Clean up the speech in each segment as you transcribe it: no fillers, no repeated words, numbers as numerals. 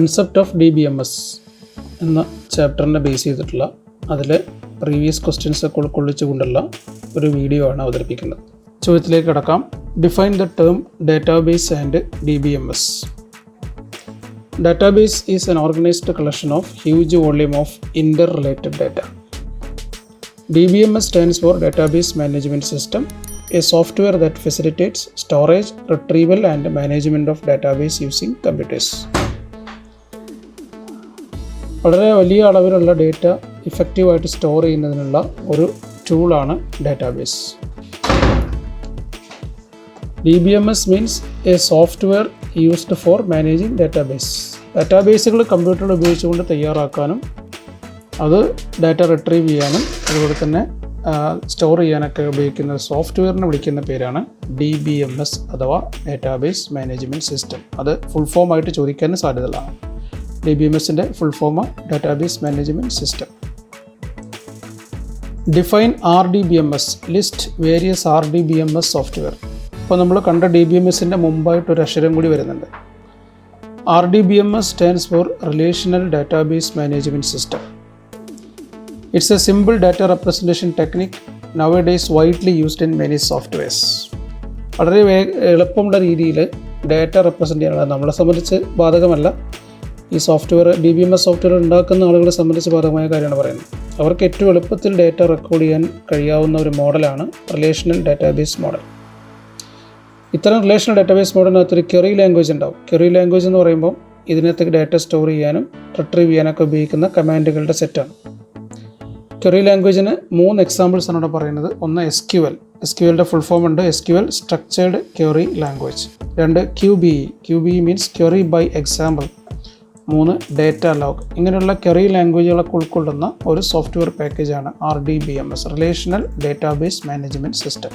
Concept of DBMS എന്ന ചാപ്റ്ററിനെ base ചെയ്തിട്ടുള്ള അതിലെ പ്രീവിയസ് ക്വസ്റ്റ്യൻസ് ഒക്കെ ഉൾക്കൊള്ളിച്ചുകൊണ്ടുള്ള ഒരു വീഡിയോ ആണ് അവതരിപ്പിക്കുന്നത്. ചോദ്യത്തിലേക്ക് കടക്കാം. Define the term database and DBMS. Database is an organized collection of huge volume of interrelated data. DBMS stands for Database Management System, a software that facilitates storage, retrieval and management of database using computers. വളരെ വലിയ അളവിലുള്ള data ഇഫക്റ്റീവായിട്ട് store ചെയ്യുന്നതിനുള്ള ഒരു ടൂളാണ് database. DBMS means a software used for managing database. ഡാറ്റാബേസുകൾ കമ്പ്യൂട്ടറിൽ ഉപയോഗിച്ചുകൊണ്ട് തയ്യാറാക്കാനും അത് ഡാറ്റ റിട്രീവ് ചെയ്യാനും അതുപോലെ തന്നെ സ്റ്റോർ ചെയ്യാനൊക്കെ ഉപയോഗിക്കുന്ന സോഫ്റ്റ്വെയറിനെ വിളിക്കുന്ന പേരാണ് DBMS അഥവാ ഡാറ്റാബേസ് മാനേജ്മെൻറ്റ് സിസ്റ്റം. അത് ഫുൾ ഫോം ആയിട്ട് ചോദിക്കാനും സാധ്യതകളാണ്. DBMSൻ്റെ full form database management system. Define RDBMS. List various RDBMS software. ഇപ്പോൾ നമ്മൾ കണ്ട DBMSൻ്റെ മുമ്പായിട്ടൊരു അക്ഷരം കൂടി വരുന്നുണ്ട്. RDBMS stands for relational database management system. It's a simple data representation technique nowadays widely used in many softwares. വളരെ എളുപ്പമുള്ള രീതിയിൽ ഡാറ്റ റെപ്രസെൻ്റ് ചെയ്യാനുള്ള നമ്മളെ സംബന്ധിച്ച് ബാധകമല്ല. ഈ സോഫ്റ്റ്വെയർ DBMS സോഫ്റ്റ്വെയർ ഉണ്ടാക്കുന്ന ആളുകളെ സംബന്ധിച്ച് ബാധകമായ കാര്യമാണ് പറയുന്നത്. അവർക്ക് ഏറ്റവും എളുപ്പത്തിൽ ഡാറ്റ റെക്കോർഡ് ചെയ്യാൻ കഴിയാവുന്ന ഒരു മോഡലാണ് റിലേഷണൽ ഡാറ്റാബേസ് മോഡൽ. ഇത്തരം റിലേഷണൽ ഡാറ്റാബേസ് മോഡലിനകത്തൊരു ക്വറി ലാംഗ്വേജ് ഉണ്ടാവും. ക്വറി ലാംഗ്വേജ് എന്ന് പറയുമ്പോൾ ഇതിനകത്ത് ഡാറ്റ സ്റ്റോർ ചെയ്യാനും റിട്രീവ് ചെയ്യാനൊക്കെ ഉപയോഗിക്കുന്ന കമാൻഡുകളുടെ സെറ്റാണ്. ക്വറി ലാംഗ്വേജിന് 3 എക്സാമ്പിൾസ് ആണ് ഇവിടെ പറയുന്നത്. ഒന്ന് SQL. SQLൻ്റെ ഫുൾ ഫോം ഉണ്ട് SQL structured query language. 2 QBE means query by example. 3 Datalog. ഇങ്ങനെയുള്ള ക്വറി ലാംഗ്വേജുകളൊക്കെ ഉൾക്കൊള്ളുന്ന ഒരു സോഫ്റ്റ്വെയർ പാക്കേജാണ് RDBMS, relational database management system.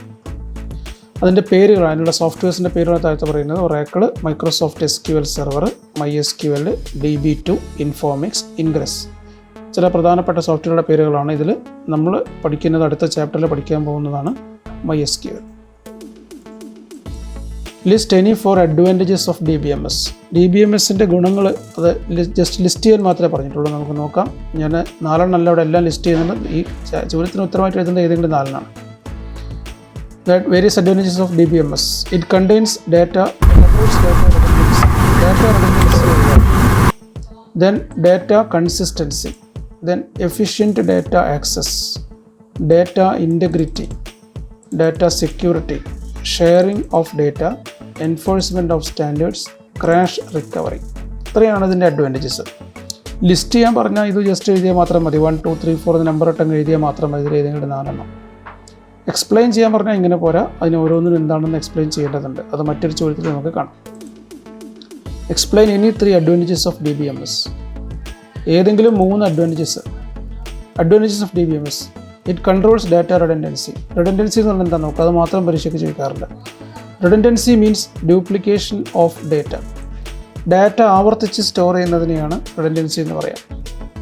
അതിൻ്റെ പേരുകളാണ്, അതിനുള്ള സോഫ്റ്റ്വെയർസിൻ്റെ പേരുകളാണ് താഴത്ത് പറയുന്നത്. Oracle, Microsoft SQL server, MySQL, DB2, Informix, Ingres. ചില പ്രധാനപ്പെട്ട സോഫ്റ്റ്വെയറുടെ പേരുകളാണ്. ഇതിൽ നമ്മൾ പഠിക്കുന്നത് അടുത്ത ചാപ്റ്ററിൽ പഠിക്കാൻ പോകുന്നതാണ് MySQL. List any four advantages of DBMS. DBMSൻ്റെ ഗുണങ്ങൾ അത് ജസ്റ്റ് ലിസ്റ്റ് ചെയ്യാൻ മാത്രമേ പറഞ്ഞിട്ടുള്ളൂ. നമുക്ക് നോക്കാം. ഞാൻ 4 അല്ല ഇവിടെ എല്ലാം ലിസ്റ്റ് ചെയ്യുന്നത്. ഈ ചോദ്യത്തിന് ഉത്തരമായിട്ട് എഴുതുന്നത് ഏതെങ്കിലും 4 ആണ്. That various advantages of DBMS. It contains data redundancy, then data consistency, then efficient data access, data integrity, data security, sharing of data, enforcement of standards, crash recovery. ഇത്രയാണ് ഇതിൻ്റെ അഡ്വാൻറ്റേജസ്. ലിസ്റ്റ് ചെയ്യാൻ പറഞ്ഞാൽ ഇത് ജസ്റ്റ് എഴുതിയാൽ മാത്രം മതി. 1 2 3 4 number ഇട്ടങ്ങ് എഴുതിയാൽ മാത്രം മതി. ഇതിൽ ഏതെങ്കിലും 4 എണ്ണം. എക്സ്പ്ലെയിൻ ചെയ്യാൻ പറഞ്ഞാൽ ഇങ്ങനെ പോരാ, അതിന് ഓരോന്നിനും എന്താണെന്ന് എക്സ്പ്ലെയിൻ ചെയ്യേണ്ടതുണ്ട്. അത് മറ്റൊരു ചോദ്യത്തിൽ നമുക്ക് കാണാം. Explain any 3 advantages of DBMS. ഏതെങ്കിലും 3 advantages of DBMS. It controls data redundancy. Redundancy എന്ന് പറഞ്ഞാൽ എന്താ നോക്കുക, അത് മാത്രം പരീക്ഷയ്ക്ക് ചോദിക്കാറില്ല. Redundancy means duplication of data. Data ആവർത്തിച്ച് സ്റ്റോർ ചെയ്യുന്നതിനെയാണ് റിഡൻഡൻസി എന്ന് പറയാം.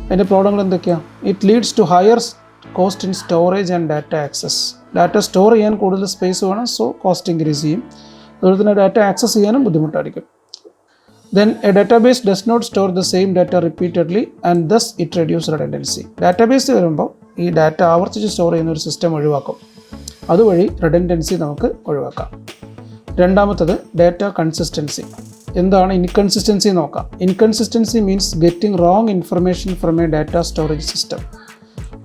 അതിൻ്റെ പ്രോബ്ലങ്ങൾ എന്തൊക്കെയാണ്? It leads to higher cost in storage and data access. Data store ചെയ്യാൻ കൂടുതൽ സ്പേസ് വേണം, സോ കോസ്റ്റ് ഇൻക്രീസ് ചെയ്യും. അതുപോലെ തന്നെ ഡാറ്റ ആക്സസ് ചെയ്യാനും ബുദ്ധിമുട്ടായിരിക്കും. Then a database does not store the same data repeatedly and thus it reduce redundancy. Database വരുമ്പോൾ ഈ ഡാറ്റ ആവർത്തിച്ച് സ്റ്റോർ ചെയ്യുന്ന ഒരു സിസ്റ്റം ഒഴിവാക്കും. അതുവഴി റിഡൻഡൻസി നമുക്ക് ഒഴിവാക്കാം. രണ്ടാമത്തത് ഡാറ്റ കൺസിസ്റ്റൻസി. എന്താണ് ഇൻകൺസിസ്റ്റൻസി നോക്കാം. Inconsistency means getting wrong information from A data storage system.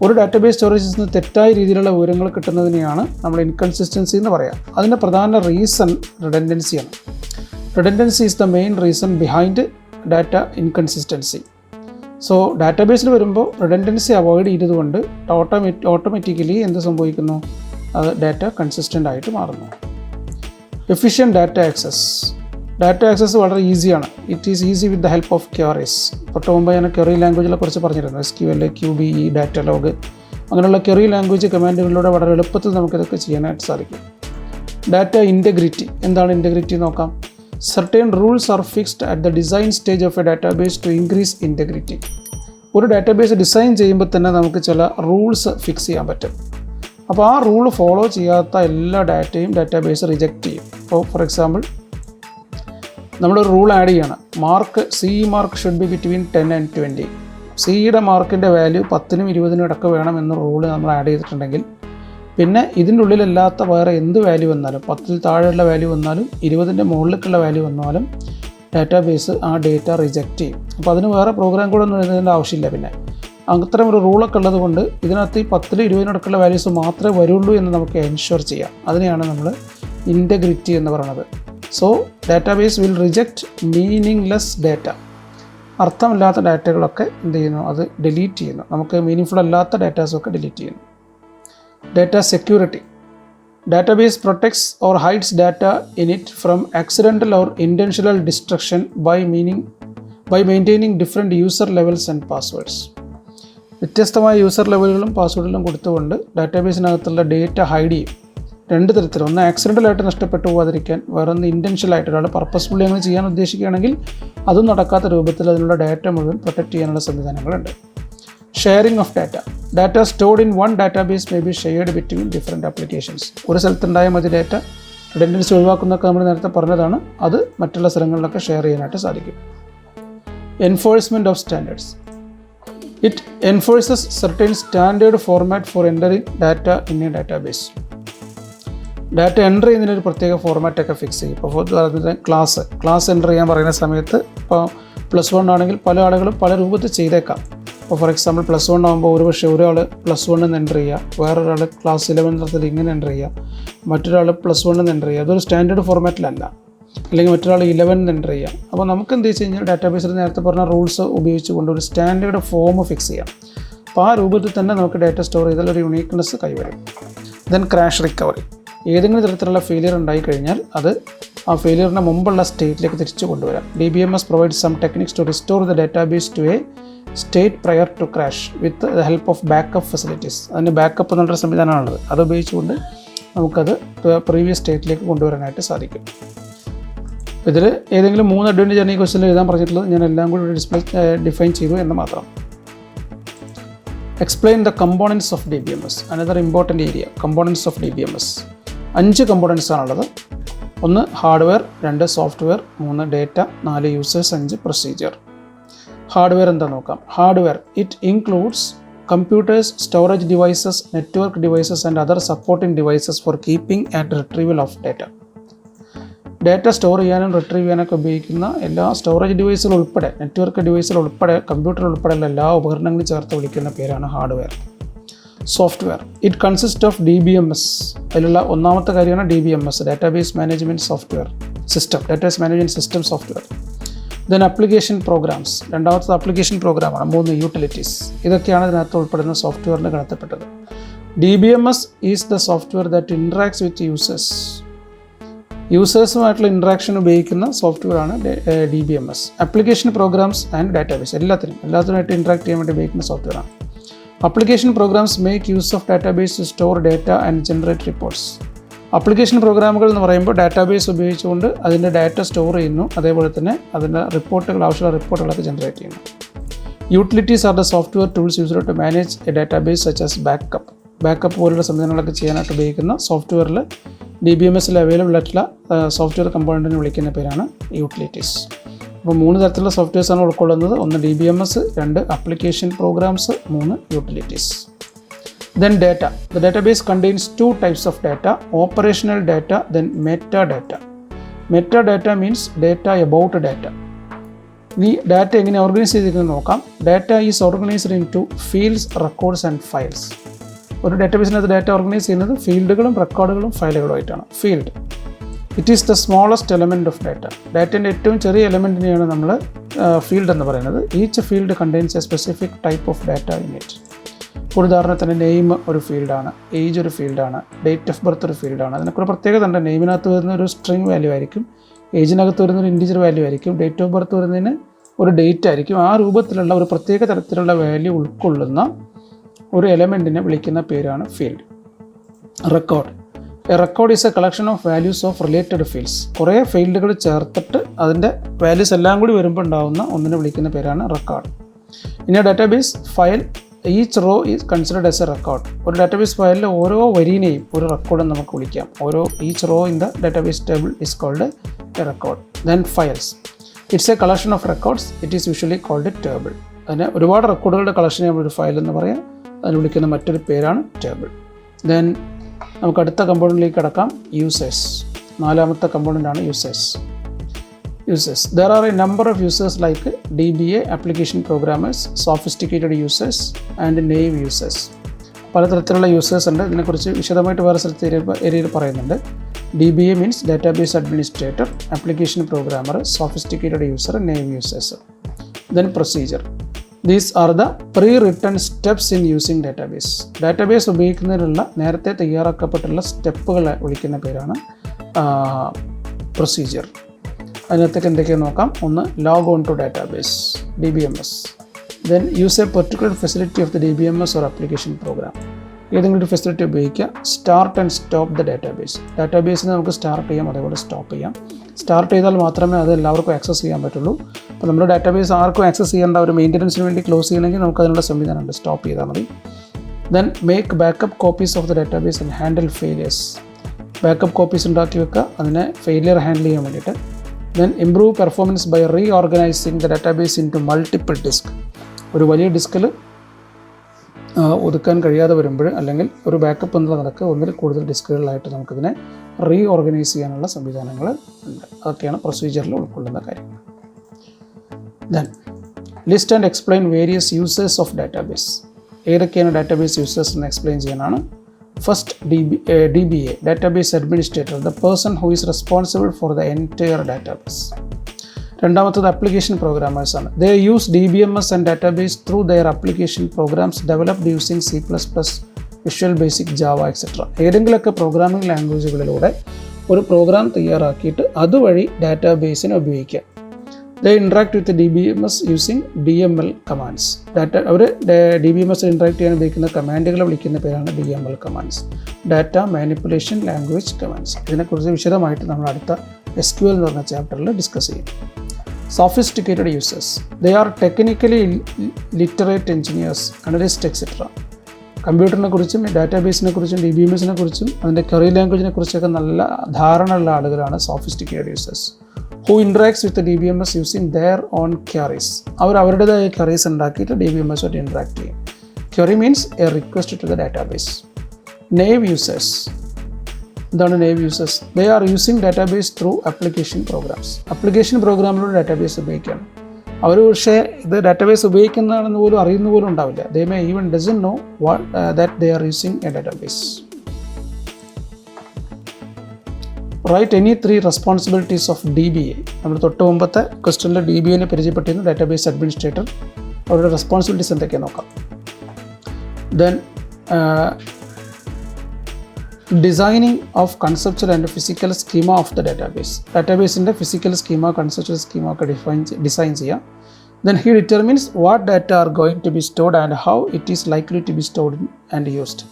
ഒരു ഡാറ്റാബേസ് സ്റ്റോറേജിൽ നിന്ന് തെറ്റായ രീതിയിലുള്ള വിവരങ്ങൾ കിട്ടുന്നതിനെയാണ് നമ്മൾ ഇൻകൺസിസ്റ്റൻസി എന്ന് പറയാം. അതിൻ്റെ പ്രധാന റീസൺ റിഡൻഡൻസിയാണ്. Redundancy is the main reason behind data inconsistency. So ഡാറ്റാബേസിൽ വരുമ്പോൾ റിഡൻഡൻസി അവോയ്ഡ് ചെയ്തതുകൊണ്ട് ഓട്ടോമാറ്റിക്കലി എന്ത് സംഭവിക്കുന്നു, അത് ഡാറ്റ കൺസിസ്റ്റൻ്റ് ആയിട്ട് മാറുന്നു. Efficient data access. Data access വളരെ ഈസിയാണ്. It is easy with the help of queries. തൊട്ട് മുമ്പ് ഞാൻ ക്വറി ലാംഗ്വേജിനെ കുറിച്ച് പറഞ്ഞിരുന്നു. SQL, QBE, ഡാറ്റ ലോഗ്, അങ്ങനെയുള്ള ക്വറി ലാംഗ്വേജ് കമാൻഡുകളിലൂടെ വളരെ എളുപ്പത്തിൽ നമുക്കിതൊക്കെ ചെയ്യാനായിട്ട് സാധിക്കും. Data integrity. എന്താണ് ഇൻറ്റഗ്രിറ്റി നോക്കാം. Certain rules are fixed at the design stage of a database to increase integrity. ഒരു ഡാറ്റാബേസ് ഡിസൈൻ ചെയ്യുമ്പോൾ തന്നെ നമുക്ക് ചില റൂൾസ് ഫിക്സ് ചെയ്യാൻ പറ്റും. അപ്പോൾ ആ റൂൾ ഫോളോ ചെയ്യാത്ത എല്ലാ ഡാറ്റയും ഡാറ്റാബേസ് റിജക്റ്റ് ചെയ്യും. ഇപ്പോൾ ഫോർ എക്സാമ്പിൾ നമ്മളൊരു റൂൾ ആഡ് ചെയ്യണം. Mark CE mark should be between 10 and 20. സിയുടെ മാർക്കിൻ്റെ വാല്യൂ 10നും 20നും ഇടയ്ക്ക് വേണം എന്ന റൂൾ നമ്മൾ ആഡ് ചെയ്തിട്ടുണ്ടെങ്കിൽ പിന്നെ ഇതിൻ്റെ ഉള്ളിലല്ലാത്ത വേറെ എന്ത് വാല്യൂ വന്നാലും 10ൽ താഴെയുള്ള വാല്യൂ വന്നാലും 20ൻ്റെ മുകളിലേക്കുള്ള വാല്യൂ വന്നാലും ഡാറ്റാബേസ് ആ ഡേറ്റ റിജക്റ്റ് ചെയ്യും. അപ്പോൾ അതിന് വേറെ പ്രോഗ്രാം കൂടെ ഒന്നും എഴുതേണ്ട ആവശ്യമില്ല. പിന്നെ അത്തരം ഒരു റൂളൊക്കെ ഉള്ളത് കൊണ്ട് ഇതിനകത്ത് ഈ 10ൽ 20നും ഇടയ്ക്കുള്ള വാല്യൂസ് മാത്രമേ വരുള്ളൂ എന്ന് നമുക്ക് എൻഷുർ ചെയ്യാം. അതിനെയാണ് നമ്മൾ ഇൻറ്റഗ്രിറ്റി എന്ന് പറയുന്നത്. So database will reject meaningless data. അർത്ഥമില്ലാത്ത ഡാറ്റകളൊക്കെ എന്ത് ചെയ്യുന്നു, അത് ഡിലീറ്റ് ചെയ്യുന്നു. നമുക്ക് മീനിങ് ഫുൾ അല്ലാത്ത ഡാറ്റാസൊക്കെ ഡിലീറ്റ് ചെയ്യുന്നു. Data security. Database protects or hides data in it from accidental or intentional destruction by maintaining different user levels and passwords. വ്യത്യസ്തമായ യൂസർ ലെവലുകളും പാസ്വേഡുകളും കൊടുത്തുകൊണ്ട് ഡാറ്റാബേസിനകത്തുള്ള ഡേറ്റ ഹൈഡ് ചെയ്യും. രണ്ട് തരത്തിൽ. ഒന്ന് ആക്സിഡൻ്റലായിട്ട് നഷ്ടപ്പെട്ടു പോകാതിരിക്കാൻ, വേറൊന്ന് ഇൻറ്റൻഷ്യലായിട്ട് ഒരാൾ പർപ്പസ്ഫുള്ളി അങ്ങനെ ചെയ്യാൻ ഉദ്ദേശിക്കുകയാണെങ്കിൽ അതും നടക്കാത്ത രൂപത്തിൽ അതിനുള്ള ഡാറ്റ മുഴുവൻ പ്രൊട്ടക്റ്റ് ചെയ്യാനുള്ള സംവിധാനങ്ങളുണ്ട്. Sharing of data. Data stored in one database may be shared between different applications. ഒരു സ്ഥലത്തുണ്ടായാൽ മതി ഡാറ്റ. റിഡൻഡൻസി ഒഴിവാക്കുന്നതൊക്കെ നമ്മൾ നേരത്തെ പറഞ്ഞതാണ്. അത് മറ്റുള്ള സ്ഥലങ്ങളിലൊക്കെ ഷെയർ ചെയ്യാനായിട്ട് സാധിക്കും. Enforcement of standards. It enforces certain standard format for entering data in a database. Data enter ചെയ്യുന്നതിനൊരു പ്രത്യേക ഫോർമാറ്റൊക്കെ ഫിക്സ് ചെയ്യും. ഇപ്പോൾ അതിൻ്റെ ക്ലാസ് എൻ്റർ ചെയ്യാൻ പറയുന്ന സമയത്ത് ഇപ്പോൾ +1 ആണെങ്കിൽ പല ആളുകളും പല രൂപത്തിൽ ചെയ്തേക്കാം. ഇപ്പോൾ ഫോർ എക്സാമ്പിൾ +1 ആകുമ്പോൾ ഒരുപക്ഷെ ഒരാൾ +1 എന്ന് എൻ്റർ ചെയ്യുക, വേറൊരാൾ ക്ലാസ് 11 ഇങ്ങനെ എൻ്റർ ചെയ്യുക, മറ്റൊരാൾ +1 എന്ന് എൻ്റർ ചെയ്യുക. അതൊരു സ്റ്റാൻഡേർഡ് ഫോർമാറ്റിലല്ല. അല്ലെങ്കിൽ മറ്റൊരാൾ 11 എന്ന് എൻ്റർ ചെയ്യാം. അപ്പോൾ നമുക്ക് എന്ത് വെച്ച് കഴിഞ്ഞാൽ ഡാറ്റാബേസിൽ നേരത്തെ പറഞ്ഞ റൂൾസ് ഉപയോഗിച്ചുകൊണ്ട് ഒരു സ്റ്റാൻഡേർഡ് ഫോം ഫിക്സ് ചെയ്യാം. അപ്പോൾ ആ രൂപത്തിൽ തന്നെ നമുക്ക് ഡാറ്റ സ്റ്റോർ ചെയ്താൽ ഒരു യുണീക്ക്നെസ് കൈവരും. Then crash recovery. ഏതെങ്കിലും തരത്തിലുള്ള ഫെയിലിയർ ഉണ്ടായിക്കഴിഞ്ഞാൽ അത് ആ ഫെയിലിയറിന് മുമ്പുള്ള സ്റ്റേറ്റിലേക്ക് തിരിച്ചു കൊണ്ടുവരാം. DBMS provides some techniques to restore the database to a state prior to crash with the help of backup facilities. അതിന് ബാക്കപ്പ് എന്നുള്ള സംവിധാനമാണുള്ളത്. അത് ഉപയോഗിച്ചുകൊണ്ട് നമുക്കത് പ്രീവിയസ് സ്റ്റേറ്റിലേക്ക് കൊണ്ടുവരാനായിട്ട് സാധിക്കും. ഇതിൽ ഏതെങ്കിലും 3 അഡ്വാൻറ്റേജ് ആണ് ഈ ക്വസ്റ്റ്യനിൽ എഴുതാൻ പറഞ്ഞിട്ടുള്ളത്. ഞാൻ എല്ലാം കൂടി ഡിഫൈൻ ചെയ്തു എന്ന് മാത്രം. Explain the components of DBMS. Another important area, components of DBMS. 5 components ആണുള്ളത്. 1 hardware, 2 software, 3 data, 4 users, 5 procedure. Hardware എന്താ നോക്കാം. Hardware it includes computers, storage devices, network devices and other supporting devices four keeping and retrieval of data. Data store ചെയ്യാനും retrieve ചെയ്യാനൊക്കെ ഉപയോഗിക്കുന്ന എല്ലാ storage ഡിവൈസുകൾ ഉൾപ്പെടെ, network ഡിവൈസുകൾ ഉൾപ്പെടെ, computer ഉൾപ്പെടെയുള്ള എല്ലാ ഉപകരണങ്ങളും ചേർത്ത് വിളിക്കുന്ന പേരാണ് hardware. Software it consist of DBMS. അതിലുള്ള ഒന്നാമത്തെ കാര്യമാണ് DBMS, database management software system, database management system software. Then application programs, രണ്ടാമത്തത് ആപ്ലിക്കേഷൻ പ്രോഗ്രാമാണ്. 3 യൂട്ടിലിറ്റീസ്. ഇതൊക്കെയാണ് ഇതിനകത്ത് ഉൾപ്പെടുന്ന സോഫ്റ്റ്വെയറിൽ കടത്തപ്പെട്ടത്. DBMS is the software that interacts with യൂസേഴ്സുമായിട്ടുള്ള ഇൻട്രാക്ഷൻ ഉപയോഗിക്കുന്ന സോഫ്റ്റ്വെയറാണ് DBMS. Application programs and database എല്ലാത്തിനുമായിട്ട് ഇൻട്രാക്ട് ചെയ്യാൻ വേണ്ടി ഉപയോഗിക്കുന്ന സോഫ്റ്റ്വെയറാണ്. Application programs make use of database to store data and generate reports. Application പ്രോഗ്രാമുകൾ എന്ന് പറയുമ്പോൾ ഡാറ്റാബേസ് ഉപയോഗിച്ചുകൊണ്ട് അതിൻ്റെ ഡാറ്റ സ്റ്റോർ ചെയ്യുന്നു, അതേപോലെ തന്നെ അതിൻ്റെ ആവശ്യമുള്ള റിപ്പോർട്ടുകളൊക്കെ ജനറേറ്റ് ചെയ്യുന്നു. Utilities are the software tools used to manage a database such as backup പോലുള്ള സംവിധാനങ്ങളൊക്കെ ചെയ്യാനായിട്ട് ഉപയോഗിക്കുന്ന സോഫ്റ്റ്വെയറിൽ DBMSൽ അവൈലബിൾ ആയിട്ടുള്ള സോഫ്റ്റ്വെയർ കമ്പോണൻറ്റിനെ വിളിക്കുന്ന പേരാണ് യൂട്ടിലിറ്റീസ്. അപ്പോൾ 3 തരത്തിലുള്ള സോഫ്റ്റ്വെയർസാണ് ഉൾക്കൊള്ളുന്നത്. 1 DBMS, 2 application programmes, 3 utilities. Then data. The database contains 2 types of data, operational data, then metadata. Metadata means data about data. ഈ ഡാറ്റ എങ്ങനെ ഓർഗനൈസ് ചെയ്തിരിക്കുന്നത് നോക്കാം. Data is organised into fields, records and files. ഒരു ഡാറ്റാബേസിനകത്ത് data organise ചെയ്യുന്നത് ഫീൽഡുകളും റെക്കോർഡുകളും ഫയലുകളുമായിട്ടാണ്. Field it is the smallest element of data. ഡാറ്റേൻ്റെ ഏറ്റവും ചെറിയ എലമെൻറ്റിനെയാണ് നമ്മൾ ഫീൽഡ് എന്ന് പറയുന്നത്. Each field contains a specific type of data in it. ഉദാഹരണത്തിന് നെയിം ഒരു ഫീൽഡാണ്, ഏജ് ഒരു ഫീൽഡാണ്, ഡേറ്റ് ഓഫ് ബർത്ത് ഒരു ഫീൽഡാണ്. അതിനൊക്കെ ഒരു പ്രത്യേകത ഉണ്ട്. നെയിമിനകത്ത് വരുന്ന ഒരു സ്ട്രിങ് വാല്യൂ ആയിരിക്കും, ഏജിനകത്ത് വരുന്ന ഒരു ഇൻറ്റിജർ വാല്യൂ ആയിരിക്കും, ഡേറ്റ് ഓഫ് ബർത്ത് വരുന്നതിന് ഒരു ഡേറ്റ് ആയിരിക്കും. ആ രൂപത്തിലുള്ള ഒരു പ്രത്യേക തരത്തിലുള്ള വാല്യൂ ഉൾക്കൊള്ളുന്ന ഒരു എലമെൻറ്റിനെ വിളിക്കുന്ന പേരാണ് field. Record. A record is a collection of values of related fields. കുറേ ഫീൽഡുകൾ ചേർത്തിട്ട് അതിൻ്റെ വാല്യൂസ് എല്ലാം കൂടി വരുമ്പോൾ ഉണ്ടാകുന്ന ഒന്നിനെ വിളിക്കുന്ന പേരാണ് record. In a database file each row is considered as a record. ഒരു ഡാറ്റാബേസ് ഫയലിലെ ഓരോ വരിനെയും ഒരു റെക്കോർഡ് നമുക്ക് വിളിക്കാം. Each row in the database table is called a record. Then files. It's a collection of records. It is usually called a table. അതിന് ഒരുപാട് റെക്കോർഡുകളുടെ കളക്ഷനെ നമ്മളൊരു ഫയൽ എന്ന് പറയാം. അതിന് വിളിക്കുന്ന മറ്റൊരു പേരാണ് ടേബിൾ. ദെൻ നമുക്ക് അടുത്ത കമ്പോണൻറ്റിലേക്ക് കടക്കാം. യൂസേഴ്സ്. നാലാമത്തെ കമ്പോണൻ്റാണ് users. There are a number of users like DBA, application programmers, sophisticated users and naive users. പലതരത്തിലുള്ള യൂസേഴ്സ് ഉണ്ട്. ഇതിനെക്കുറിച്ച് വിശദമായിട്ട് വേറെ സ്ഥലത്ത് ഏരിയയിൽ പറയുന്നുണ്ട്. DBA means database administrator, application programmer, sophisticated user, naive users. Then procedure. These are the pre-written steps in using database. Database ഉപയോഗിക്കുന്നതിനുള്ള നേരത്തെ തയ്യാറാക്കപ്പെട്ടുള്ള സ്റ്റെപ്പുകളെ വിളിക്കുന്ന പേരാണ് പ്രൊസീജിയർ. അതിനകത്തേക്ക് എന്തൊക്കെയാണ് നോക്കാം. ഒന്ന്, log on to database, DBMS. Then use a particular facility of the DBMS or application program. ഏതെങ്കിലും ഒരു ഫെസിലിറ്റി ഉപയോഗിക്കുക. Start and stop the database. ഡാറ്റാബേസിനെ നമുക്ക് സ്റ്റാർട്ട് ചെയ്യാം, അതേപോലെ സ്റ്റോപ്പ് ചെയ്യാം. സ്റ്റാർട്ട് ചെയ്താൽ മാത്രമേ അത് എല്ലാവർക്കും ആക്സസ് ചെയ്യാൻ പറ്റുള്ളൂ. അപ്പോൾ നമ്മുടെ ഡാറ്റാബേസ് ആർക്കും ആക്സസ് ചെയ്യേണ്ട ഒരു മെയിൻ്റനൻസിന് വേണ്ടി ക്ലോസ് ചെയ്യണമെങ്കിൽ നമുക്ക് അതിനുള്ള സംവിധാനമുണ്ട്. സ്റ്റോപ്പ് ചെയ്താൽ മതി. Then make backup copies of the database and handle failures. Backup copies ഉണ്ടാക്കി വെക്കുക, അതിനെ ഫെയിലിയർ ഹാൻഡിൽ ചെയ്യാൻ വേണ്ടിയിട്ട്. Then improve performance by reorganising the database into multiple disk. ഒരു വലിയ ഡിസ്കിൽ ഒതുക്കാൻ കഴിയാതെ വരുമ്പോൾ, അല്ലെങ്കിൽ ഒരു ബാക്കപ്പ് എന്നുള്ള നിലക്ക് ഒന്നിൽ കൂടുതൽ ഡിസ്കുകളിലായിട്ട് നമുക്കിതിനെ റീഓർഗനൈസ് ചെയ്യാനുള്ള സംവിധാനങ്ങൾ ഉണ്ട്. അതൊക്കെയാണ് പ്രൊസീജിയറിൽ ഉൾക്കൊള്ളുന്ന കാര്യങ്ങൾ. Then list and explain various users of database. ഏതൊക്കെയാണ് ഡാറ്റാബേസ് യൂസേഴ്സ് എന്ന് എക്സ്പ്ലെയിൻ ചെയ്യാനാണ്. First, DBA, database administrator, the person who is responsible for the entire database. രണ്ടാമത്തത് അപ്ലിക്കേഷൻ പ്രോഗ്രാമേഴ്സ് ആണ്. They use DBMS and database through their application programs developed using C++, visual basic, Java etcetera. ഏതെങ്കിലുമൊക്കെ programming ലാംഗ്വേജുകളിലൂടെ ഒരു program തയ്യാറാക്കിയിട്ട് അതുവഴി ഡാറ്റാബേസിനെ ഉപയോഗിക്കുക. They interact with DBMS using DML commands. അവർ DBMS ഇൻട്രാക്ട് ചെയ്യാൻ ഉപയോഗിക്കുന്ന കമാൻഡുകളെ വിളിക്കുന്ന പേരാണ് DML commands. Data manipulation language commands. ഇതിനെക്കുറിച്ച് വിശദമായിട്ട് നമ്മൾ അടുത്ത SQL എന്ന് പറഞ്ഞ ചാപ്റ്ററിൽ ഡിസ്കസ് ചെയ്യും. Sophisticated users. They are technically literate engineers, analysts, etc. കമ്പ്യൂട്ടറിനെ കുറിച്ചും ഡാറ്റാബേസിനെ കുറിച്ചും DBMSനെ കുറിച്ചും അതിൻ്റെ ക്വറി ലാംഗ്വേജിനെ കുറിച്ചൊക്കെ നല്ല ധാരണയുള്ള ആളുകളാണ് sophisticated users. Who interacts with the DBMS using their own queries. അവർ അവരുടേതായ queries ഉണ്ടാക്കിയിട്ട് DBMS ആയിട്ട് ഇൻട്രാക്ട് ചെയ്യും. Query means a request to the database. Naive users. എന്താണ് naive users? They are using database through application programs. Application പ്രോഗ്രാമിലൂടെ database ഉപയോഗിക്കുകയാണ്. അവർ പക്ഷേ ഇത് database ഉപയോഗിക്കുന്നതാണെന്ന് പോലും അറിയുന്ന പോലും ഉണ്ടാവില്ല. They may even doesn't know that they are using a database. Write any 3 responsibilities of DBA. നമ്മൾ തൊട്ട് മുമ്പത്തെ ക്വസ്റ്റ്യനിൽ DBAനെ പരിചയപ്പെട്ടിരുന്നു. ഡാറ്റാബേസ് അഡ്മിനിസ്ട്രേറ്റർ, അവരുടെ റെസ്പോൺസിബിലിറ്റീസ് എന്തൊക്കെയാണ് നോക്കാം. Then designing of conceptual and physical schema of the database. ഡാറ്റാബേസിൻ്റെ ഫിസിക്കൽ സ്കീമ, കൺസെപ്ച്വൽ സ്കീമ ഒക്കെ ഡിസൈൻ ചെയ്യാം. Then he determines what data are going to be stored and how it is likely to be stored and used.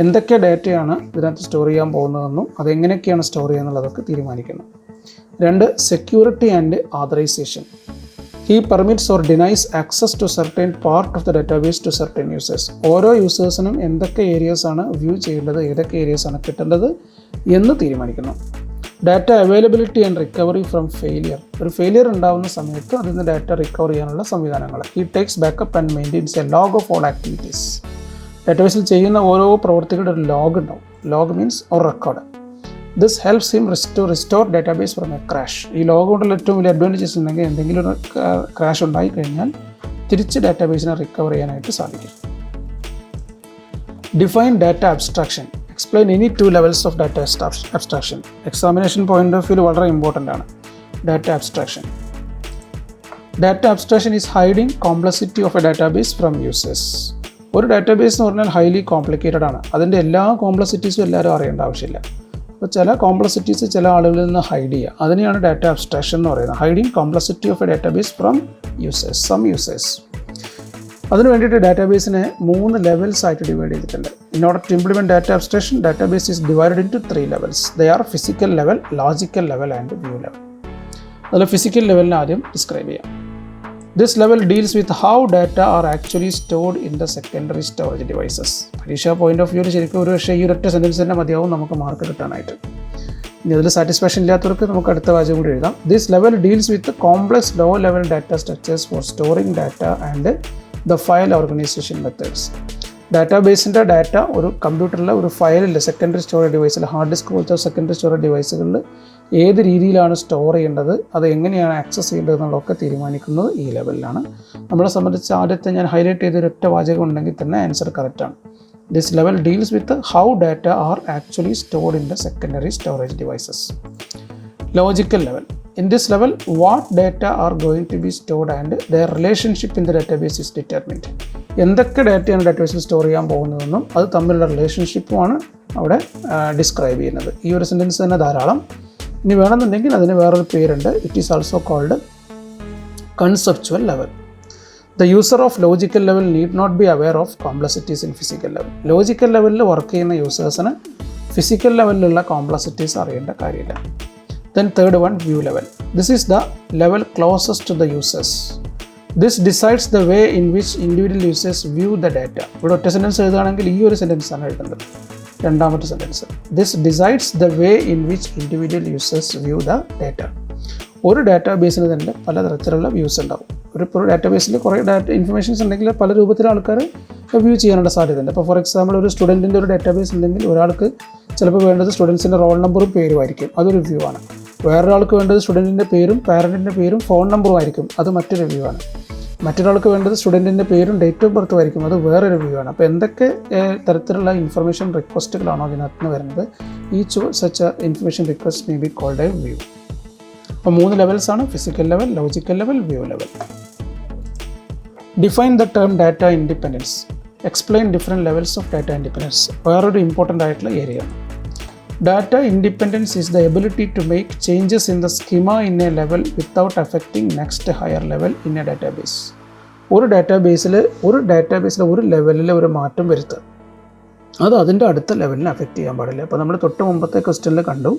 എന്തൊക്കെ ഡാറ്റയാണ് ഇതിനകത്ത് store ചെയ്യാൻ പോകുന്നതെന്നും അതെങ്ങനെയൊക്കെയാണ് store ചെയ്യുന്നുള്ളതൊക്കെ തീരുമാനിക്കുന്നു. 2, security and authorisation. He permits or denies access to certain part of the database to certain users. ഓരോ യൂസേഴ്സിനും എന്തൊക്കെ ഏരിയസാണ് view ചെയ്യേണ്ടത്, ഏതൊക്കെ ഏരിയസാണ് കിട്ടേണ്ടത് എന്ന് തീരുമാനിക്കുന്നു. Data availability and recovery from failure. ഒരു ഫെയിലിയർ ഉണ്ടാകുന്ന സമയത്ത് അതിൽ നിന്ന് ഡാറ്റ റിക്കവർ ചെയ്യാനുള്ള സംവിധാനങ്ങൾ. He takes backup and maintains a log of all activities. ഡാറ്റാബേസിൽ ചെയ്യുന്ന ഓരോ പ്രവൃത്തികളുടെ ഒരു ലോഗ് ഉണ്ടാവും. ലോഗ് മീൻസ് ഒരു record. This helps him restore database from a crash. ഈ ലോഗ് കൊണ്ടുള്ള ഏറ്റവും വലിയ അഡ്വാൻറ്റേജസ് ഉണ്ടെങ്കിൽ എന്തെങ്കിലും ഒരു ക്രാഷ് ഉണ്ടായി കഴിഞ്ഞാൽ തിരിച്ച് ഡാറ്റാബേസിനെ റിക്കവർ ചെയ്യാനായിട്ട് സാധിക്കും. Define data abstraction. Explain any 2 levels of data abstraction. Examination point of view വളരെ ഇമ്പോർട്ടൻ്റ് ആണ്. Data abstraction. Data abstraction is hiding complexity of a database from users. ഒരു ഡാറ്റാബേസ് എന്ന് പറഞ്ഞാൽ ഹൈലി കോംപ്ലിക്കേറ്റഡ് ആണ്. അതിൻ്റെ എല്ലാ കോംപ്ലക്സിറ്റീസും എല്ലാവരും അറിയേണ്ട ആവശ്യമില്ല. അപ്പോൾ ചില കോംപ്ലക്സിറ്റീസ് ചില ആളുകളിൽ നിന്ന് ഹൈഡ് ചെയ്യുക, അതിനെയാണ് ഡാറ്റ അബ്സ്ട്രാക്ഷൻ എന്ന് പറയുന്നത്. Hiding complexity of a database from users, some users. അതിന് വേണ്ടിയിട്ട് ഡാറ്റാബേസിനെ 3 ലെവൽസ് ആയിട്ട് ഡിവൈഡ് ചെയ്തിട്ടുണ്ട്. In order to implement data abstraction, database is divided into 3 levels. They are physical level, logical level and view level. അതിൽ physical ലെവലിനെ ആദ്യം describe ചെയ്യാം. This level deals with how data are actually stored in the secondary storage devices. പരീക്ഷ point of view ശരിക്കും ഒരു പക്ഷേ ഈ ഒരൊറ്റ സെൻറ്റൻസ് തന്നെ മതിയാവും നമുക്ക് മാർക്ക് കിട്ടാനായിട്ട്. ഇനി അതിൽ സാറ്റിസ്ഫാക്ഷൻ ഇല്ലാത്തവർക്ക് നമുക്ക് അടുത്ത വാചകം കൂടി എഴുതാം. This level deals with complex low level data structures for storing data and the file organisation methods. ഡാറ്റാബേസിൻ്റെ ഡാറ്റ ഒരു കമ്പ്യൂട്ടറിലെ ഒരു ഫയലിൽ സെക്കൻഡറി സ്റ്റോറേജ് ഡിവൈസിൽ ഹാർഡ് ഡിസ്ക് പോലത്തെ സെക്കൻഡറി സ്റ്റോറേജ് ഡിവൈസുകളിൽ ഏത് രീതിയിലാണ് സ്റ്റോർ ചെയ്യേണ്ടത്, അത് എങ്ങനെയാണ് ആക്സസ് ചെയ്യേണ്ടത് എന്നുള്ളതൊക്കെ തീരുമാനിക്കുന്നത് ഈ ലെവലിലാണ്. നമ്മളെ സംബന്ധിച്ച് ആദ്യത്തെ ഞാൻ ഹൈലൈറ്റ് ചെയ്ത ഒരൊറ്റ വാചകം ഉണ്ടെങ്കിൽ തന്നെ ആൻസർ കറക്റ്റാണ്. This level deals with how data are actually stored in the secondary storage devices. Logical level. In this level, what data are going to be stored and their relationship in the database is determined. എന്തൊക്കെ ഡാറ്റയാണ് ഡാറ്റാബേസിൽ store ചെയ്യാൻ പോകുന്നതെന്നും അത് തമ്മിലുള്ള റിലേഷൻഷിപ്പുമാണ് അവിടെ describe ചെയ്യുന്നത്. ഈ ഒരു സെൻറ്റൻസ് തന്നെ ധാരാളം. ഇനി വേണമെന്നുണ്ടെങ്കിൽ അതിന് വേറൊരു പേരുണ്ട്. It is also called conceptual level. The user of logical level need not be aware of complexities in physical level. Logical ലെവലിൽ വർക്ക് ചെയ്യുന്ന യൂസേഴ്സിന് ഫിസിക്കൽ ലെവലിലുള്ള കോംപ്ലക്സിറ്റീസ് അറിയേണ്ട കാര്യമില്ല. Then third one, view level. This is the level closest to the users. This decides the way in which individual users view the data. ഇവിടെ ഒറ്റ sentence എഴുതുകയാണെങ്കിൽ ഈ ഒരു സെൻറ്റൻസ് ആണ് എഴുതേണ്ടത്. രണ്ടാമത്തെ sentence, this decides the way in which individual users view the data. ഒരു ഡാറ്റാബേസിന് തന്നെ പലതരത്തിലുള്ള വ്യൂസ് ഉണ്ടാവും. ഒരു ഡാറ്റാബേസിൽ കുറേ ഇൻഫർമേഷൻസ് ഉണ്ടെങ്കിൽ പല രൂപത്തിൽ ആൾക്കാർ വ്യൂ ചെയ്യാനുള്ള സാധ്യതയുണ്ട്. അപ്പോൾ ഫോർ എക്സാമ്പിൾ ഒരു സ്റ്റുഡൻറ്റിൻ്റെ ഒരു ഡാറ്റാബേസ് ഉണ്ടെങ്കിൽ ഒരാൾക്ക് ചിലപ്പോൾ വേണ്ടത് സ്റ്റുഡൻസിൻ്റെ റോൾ നമ്പറും പേരും ആയിരിക്കും, അതൊരു വ്യൂ ആണ്. വേറൊരാൾക്ക് വേണ്ടത് സ്റ്റുഡൻറ്റിൻ്റെ പേരും പാരൻറ്റിൻ്റെ പേരും ഫോൺ നമ്പറും ആയിരിക്കും, അത് മറ്റൊരു വ്യൂ ആണ്. മറ്റൊരാൾക്ക് വേണ്ടത് സ്റ്റുഡൻറ്റിൻ്റെ പേരും ഡേറ്റ് ഓഫ് ബർത്തും ആയിരിക്കും, അത് വേറൊരു വ്യൂ ആണ്. അപ്പോൾ എന്തൊക്കെ തരത്തിലുള്ള ഇൻഫർമേഷൻ റിക്വസ്റ്റുകളാണോ അതിനകത്ത് നിന്ന് വരുന്നത്, each such information request may be called a view. അപ്പോൾ 3 ലെവൽസാണ്: physical level, logical level, view level. Define the term data independence. Explain different levels of data independence. വേറൊരു ഇമ്പോർട്ടൻ്റ് ആയിട്ടുള്ള area. Data independence is the ability to make changes in the schema in a level without affecting next higher level in a database. ഒരു ഡാറ്റാബേസിൽ ഒരു ലെവലിൽ ഒരു മാറ്റം വരുത്തുക, അത് അതിൻ്റെ അടുത്ത ലെവലിനെ അഫക്റ്റ് ചെയ്യാൻ പാടില്ല. അപ്പോൾ നമ്മൾ തൊട്ട് മുമ്പത്തെ ക്വസ്റ്റ്യനിൽ കണ്ടു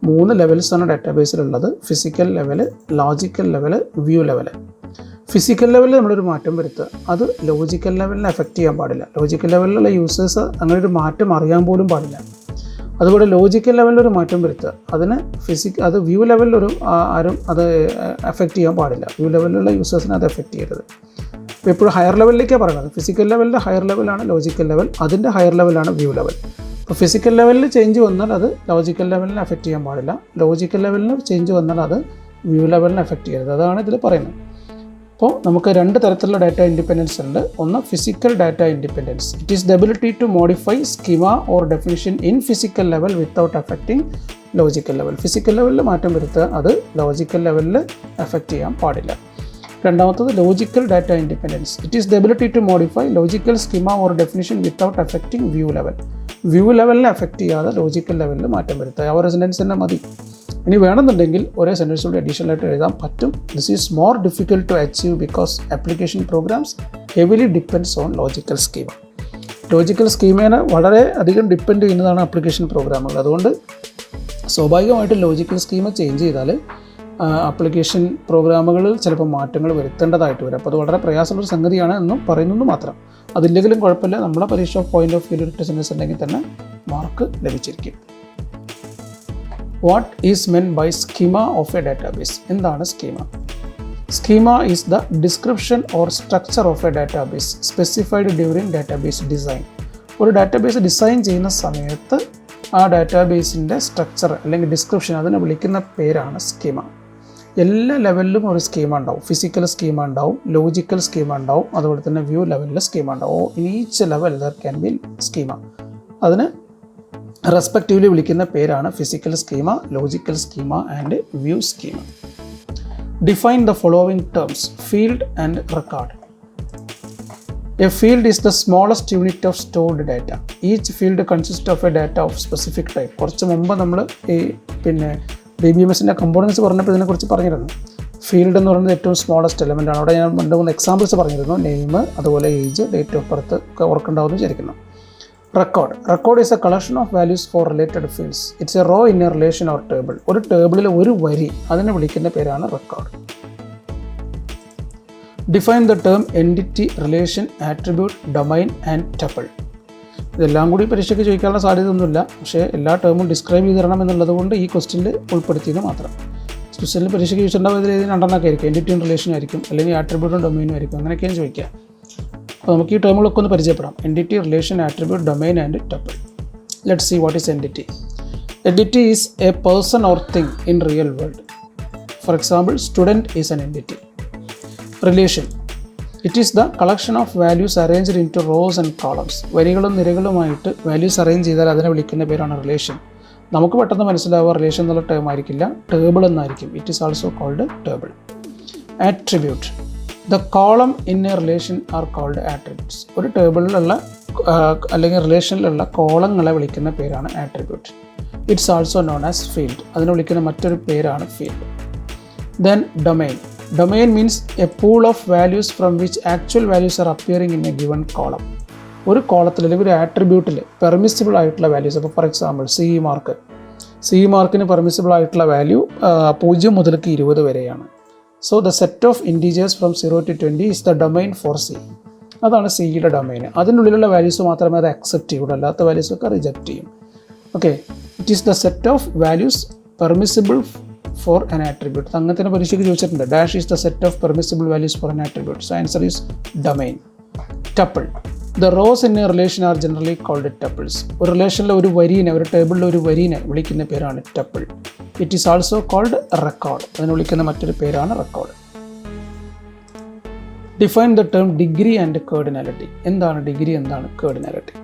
3 ലെവൽസാണ് ഡാറ്റാബേസിലുള്ളത്: physical level, logical level, view level. Physical ലെവലിൽ നമ്മളൊരു മാറ്റം വരുത്തുക, അത് ലോജിക്കൽ ലെവലിനെ അഫക്റ്റ് ചെയ്യാൻ പാടില്ല. ലോജിക്കൽ ലെവലിലുള്ള യൂസേഴ്സ് അങ്ങനെ ഒരു മാറ്റം അറിയാൻ പോലും പാടില്ല. അതുപോലെ ലോജിക്കൽ ലെവലിലൊരു മാറ്റം വരുത്തുക, അത് വ്യൂ ലെവലിലൊരു ആരും അത് അഫക്റ്റ് ചെയ്യാൻ പാടില്ല. വ്യൂ ലെവലിലുള്ള യൂസേഴ്സിനെ അത് അഫക്റ്റ് ചെയ്യരുത്. ഇപ്പോൾ എപ്പോഴും ഹയർ ലെവലിലേക്കാണ് പറയുന്നത്. ഫിസിക്കൽ ലെവലിൻ്റെ ഹയർ ലെവലാണ് ലോജിക്കൽ ലെവൽ, അതിൻ്റെ ഹയർ ലെവലാണ് വ്യൂ ലെവൽ. അപ്പോൾ ഫിസിക്കൽ ലെവലിൽ ചേഞ്ച് വന്നാൽ അത് ലോജിക്കൽ ലെവലിനെ അഫക്റ്റ് ചെയ്യാൻ പാടില്ല. ലോജിക്കൽ ലെവലിന് ചേഞ്ച് വന്നാൽ അത് വ്യൂ ലെവലിനെ അഫക്റ്റ് ചെയ്യരുത്. അതാണ് ഇതിൽ പറയുന്നത്. അപ്പോൾ നമുക്ക് 2 തരത്തിലുള്ള ഡാറ്റ ഇൻഡിപെൻഡൻസ് ഉണ്ട്. ഒന്ന് physical data independence. It is the ability to modify schema or definition in physical level without affecting logical level. Physical ലെവലിൽ മാറ്റം വരുത്തുക, അത് ലോജിക്കൽ ലെവലിൽ അഫക്റ്റ് ചെയ്യാൻ പാടില്ല. രണ്ടാമത്തത് logical data independence. It is the ability to modify logical schema or definition without affecting view level. View ലെവലിനെ affect ചെയ്യാതെ ലോജിക്കൽ ലെവലിൽ മാറ്റം വരുത്തുക. ആ ഒരു സെൻറ്റൻസ് തന്നെ മതി. ഇനി വേണമെന്നുണ്ടെങ്കിൽ ഒരേ സെൻറ്റൻസ് കൂടി അഡീഷണൽ ആയിട്ട് എഴുതാൻ പറ്റും. This is more difficult to achieve because application programs heavily depends on logical schema. Logical സ്കീമേനെ വളരെ അധികം ഡിപ്പെൻഡ് ചെയ്യുന്നതാണ് ആപ്ലിക്കേഷൻ പ്രോഗ്രാമുകൾ. അതുകൊണ്ട് സ്വാഭാവികമായിട്ടും ലോജിക്കൽ സ്കീമ ചേഞ്ച് ചെയ്താൽ ആപ്ലിക്കേഷൻ പ്രോഗ്രാമുകളിൽ ചിലപ്പോൾ മാറ്റങ്ങൾ വരുത്തേണ്ടതായിട്ട് വരും. അപ്പോൾ അത് വളരെ പ്രയാസമുള്ളൊരു സംഗതിയാണ് എന്നും പറയുന്നു മാത്രം. അതില്ലെങ്കിലും കുഴപ്പമില്ല, നമ്മുടെ പരീക്ഷ പോയിന്റ് ഓഫ് വ്യൂ ഒരു സെൻറ്റൻസ് ഉണ്ടെങ്കിൽ തന്നെ മാർക്ക് ലഭിച്ചിരിക്കും. What is meant by schema of a database? എന്താണ് schema? Schema is the description or structure of a database specified during database design. ഒരു ഡാറ്റാബേസ് ഡിസൈൻ ചെയ്യുന്ന സമയത്ത് ആ ഡാറ്റാബേസിൻ്റെ സ്ട്രക്ചർ അല്ലെങ്കിൽ ഡിസ്ക്രിപ്ഷൻ അതിനെ വിളിക്കുന്ന പേരാണ് സ്കീമ. എല്ലാ ലെവലിലും ഒരു സ്കീമ ഉണ്ടാവും. ഫിസിക്കൽ സ്കീമ ഉണ്ടാവും, ലോജിക്കൽ സ്കീമ ഉണ്ടാവും, അതുപോലെ തന്നെ വ്യൂ ലെവലിൽ സ്കീമ ഉണ്ടാവും. In each level there can B schema. അതിന് റെസ്പെക്റ്റീവ്ലി വിളിക്കുന്ന പേരാണ് physical schema, logical schema and view schema. Define the following terms: field and record. A field is the smallest unit of stored data. Each field consists of a data of specific type. കുറച്ച് മുമ്പ് നമ്മൾ ഈ DBMSൻ്റെ components പറഞ്ഞപ്പോൾ ഇതിനെക്കുറിച്ച് പറഞ്ഞിരുന്നു. Field എന്ന് പറയുന്നത് ഏറ്റവും സ്മോളസ്റ്റ് എലമെൻ്റ് ആണ്. അവിടെ ഞാൻ 2-3 എക്സാമ്പിൾസ് പറഞ്ഞിരുന്നു. നെയിം, അതുപോലെ ഏജ്, ഡേറ്റ് ഓഫ് ബർത്ത് ഒക്കെ ഓർക്കുണ്ടാവുമെന്ന് വിചാരിക്കുന്നു. Record is a collection of values for related fields. It's a row in a relation or table. ഒരു ടേബിളിൽ ഒരു വരി, അതിനെ വിളിക്കുന്ന പേരാണ് record. Define the term entity, relation, attribute, domain and tuple. ഇതെല്ലാം കൂടി പരീക്ഷയ്ക്ക് ചോദിക്കാനുള്ള സാധ്യതയൊന്നുമില്ല. പക്ഷേ എല്ലാ ടേമും ഡിസ്ക്രൈബ് ചെയ്ത് തരണം എന്നുള്ളത് കൊണ്ട് ഈ ക്വസ്റ്റ്യനിൽ ഉൾപ്പെടുത്തിയത് മാത്രം. സ്പെഷ്യലി പരീക്ഷയ്ക്ക് ചോദിച്ചിട്ടുണ്ടാവും ഇതിൽ രണ്ടെണ്ണമൊക്കെ ആയിരിക്കും. എൻറ്റിറ്റിയും റിലേഷനും ആയിരിക്കും, അല്ലെങ്കിൽ ആട്രിബ്യൂട്ടും ഡൊമൈനും ആയിരിക്കും. അങ്ങനെയൊക്കെയാണ് ചോദിക്കുക. അപ്പോൾ നമുക്ക് ഈ ടേമുകളൊക്കെ ഒന്ന് പരിചയപ്പെടാം. Entity, relation, attribute, domain and tuple. Let's see what is entity. Entity is a person or thing in real world. For example, student is an entity. Relation. It is the collection of values arranged into rows and columns. വരികളും നിരകളുമായിട്ട് values arrange ചെയ്താൽ അതിനെ വിളിക്കുന്ന പേരാണ് relation. നമുക്ക് പെട്ടെന്ന് മനസ്സിലാവുക relation എന്നുള്ള term ആയിരിക്കില്ല, ടേബിൾ എന്നായിരിക്കും. It is also called table. Attribute. The column in a relation are called attributes. ഒരു ടേബിളിലുള്ള അല്ലെങ്കിൽ റിലേഷനിലുള്ള കോളങ്ങളെ വിളിക്കുന്ന പേരാണ് attribute. It's also known as field. അതിനെ വിളിക്കുന്ന മറ്റൊരു പേരാണ് field. Then domain. Domain means a pool of values from which actual values are appearing in a given column. ഒരു കോളത്തിൽ അല്ലെങ്കിൽ ഒരു ആട്രിബ്യൂട്ടിൽ പെർമിസിബിൾ ആയിട്ടുള്ള വാല്യൂസ്. അപ്പോൾ ഫോർ എക്സാമ്പിൾ CE മാർക്കിന് പെർമിസിബിൾ ആയിട്ടുള്ള വാല്യൂ 0 മുതൽ 20 വരെയാണ്. So the set of integers from 0 to 20 is the domain for CE. അതാണ് CEയുടെ ഡൊമൈൻ. അതിനുള്ളിലുള്ള വാല്യൂസ് മാത്രമേ അത് അക്സെപ്റ്റ് ചെയ്യുള്ളൂ, അല്ലാത്ത വാല്യൂസൊക്കെ റിജക്റ്റ് ചെയ്യും. Okay, it is the set of values permissible for an attribute. അങ്ങനത്തെ പരീക്ഷയ്ക്ക് ചോദിച്ചിട്ടുണ്ട്. Dash is the set of permissible values for an attribute. So answer is domain. Tuple. The rows in a relation are generally called tuples. ഒരു റിലേഷനിലെ ഒരു വരീനെ, ഒരു ടേബിളിലെ ഒരു വരീനെ വിളിക്കുന്ന പേരാണ് tuple. It is also called record. അതിനെ വിളിക്കുന്ന മറ്റൊരു പേരാണ് record. Define the term degree and cardinality. എന്താണ് ഡിഗ്രി, എന്താണ് cardinality?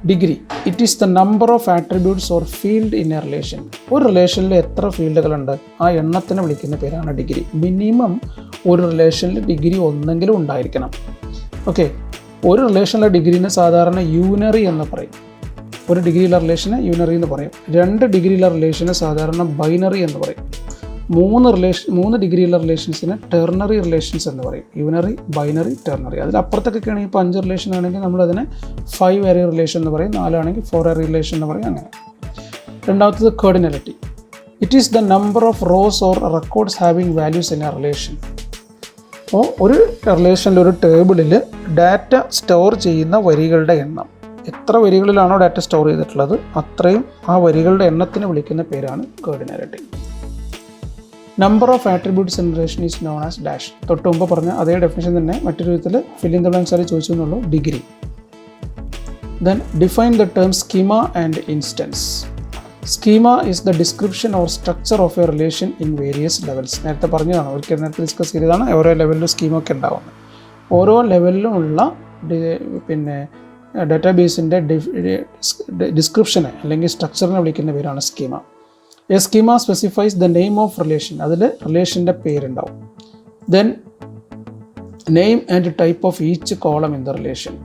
Degree, it is the number of attributes or field in a relation. ഒരു റിലേഷനിൽ എത്ര ഫീൽഡുകളുണ്ട് ആ എണ്ണത്തിനെ വിളിക്കുന്ന പേരാണ് ഡിഗ്രി. മിനിമം ഒരു റിലേഷനിൽ ഡിഗ്രി ഒന്നെങ്കിലും ഉണ്ടായിരിക്കണം. ഓക്കെ, ഒരു റിലേഷനിലെ ഡിഗ്രീനെ സാധാരണ യൂണറി എന്ന് പറയും. ഒരു ഡിഗ്രിയുള്ള റിലേഷനെ യൂണറി എന്ന് പറയും. 2 ഡിഗ്രിയുള്ള റിലേഷനെ സാധാരണ ബൈനറി എന്ന് പറയും. 3 ഡിഗ്രിയുള്ള റിലേഷൻസിനെ ടെർണറി റിലേഷൻസ് എന്ന് പറയും. Unary, binary, ternary. അതിലപ്പുറത്തൊക്കെ ആണെങ്കിൽ ഇപ്പോൾ 5 റിലേഷൻ ആണെങ്കിൽ നമ്മളതിനെ 5 array റിലേഷൻ എന്ന് പറയും. 4 ആണെങ്കിൽ 4 array റിലേഷൻ എന്ന് പറയും. അങ്ങനെ. രണ്ടാമത്തത് cardinality. It is the number of rows or records having values in a relation. അപ്പോൾ ഒരു റിലേഷനിൽ, ഒരു ടേബിളിൽ ഡാറ്റ സ്റ്റോർ ചെയ്യുന്ന വരികളുടെ എണ്ണം. എത്ര വരികളിലാണോ ഡാറ്റ സ്റ്റോർ ചെയ്തിട്ടുള്ളത് അത്രയും ആ വരികളുടെ എണ്ണത്തിന് വിളിക്കുന്ന പേരാണ് cardinality. Number of attributes in relation is known as dash. തൊട്ട് മുമ്പ് പറഞ്ഞ അതേ ഡെഫിനേഷൻ തന്നെ മറ്റൊരു വിധത്തിൽ ഫിൽ ഇൻ ദ ബ്ലാങ്ക്സ് ആയി ചോദിച്ചു എന്നുള്ളൂ, degree. Then define the term schema and instance. Schema is the description or structure of A relation in various levels. നേരത്തെ പറഞ്ഞതാണ്, ഒരിക്കൽ നേരത്തെ ഡിസ്കസ് ചെയ്തതാണ്. ഓരോ ലെവലിലും സ്കീമൊക്കെ ഉണ്ടാവുന്നത്. ഓരോ ലെവലിലുമുള്ള ഡാറ്റാബേസിൻ്റെ ഡിസ്ക്രിപ്ഷനെ അല്ലെങ്കിൽ സ്ട്രക്ചറിനെ വിളിക്കുന്ന പേരാണ് schema. A schema specifies the name of relation. അതിൽ റിലേഷൻ്റെ പേരുണ്ടാവും. Then name and type of each column in the relation.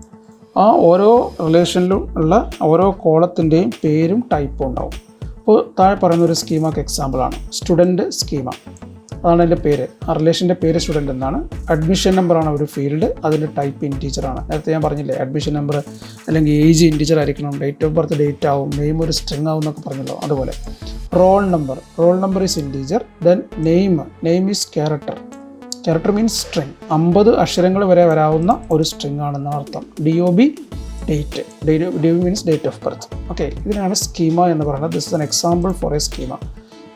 ആ ഓരോ റിലേഷനിലും ഉള്ള ഓരോ കോളത്തിൻ്റെയും പേരും ടൈപ്പും ഉണ്ടാവും. അപ്പോൾ താഴെ പറയുന്നൊരു സ്കീമക്ക് എക്സാമ്പിളാണ് സ്റ്റുഡൻറ്റ് സ്കീമ. അതാണ് അതിൻ്റെ പേര്. ആ റിലേഷൻ്റെ പേര് സ്റ്റുഡൻ്റ് എന്നാണ്. അഡ്മിഷൻ നമ്പറാണ് ഒരു ഫീൽഡ്. അതിൻ്റെ ടൈപ്പ് ഇൻറ്റീജറാണ്. നേരത്തെ ഞാൻ പറഞ്ഞില്ലേ, അഡ്മിഷൻ നമ്പർ അല്ലെങ്കിൽ ഏജ് ഇൻറ്റീജർ ആയിരിക്കണം, ഡേറ്റ് ഓഫ് ബർത്ത് ഡേറ്റ് ആവും, നെയിം ഒരു സ്ട്രിങ് ആവും എന്നൊക്കെ പറഞ്ഞല്ലോ. അതുപോലെ roll number is integer. Then name is character means string. 50 അക്ഷരങ്ങൾ വരെ വരാവുന്ന ഒരു സ്ട്രിങ് ആണെന്നാണ് അർത്ഥം. DOB date. DOB means date of birth. Okay, ഇതിനാണ് സ്കീമ എന്ന് പറയുന്നത്. This is an example for A schema.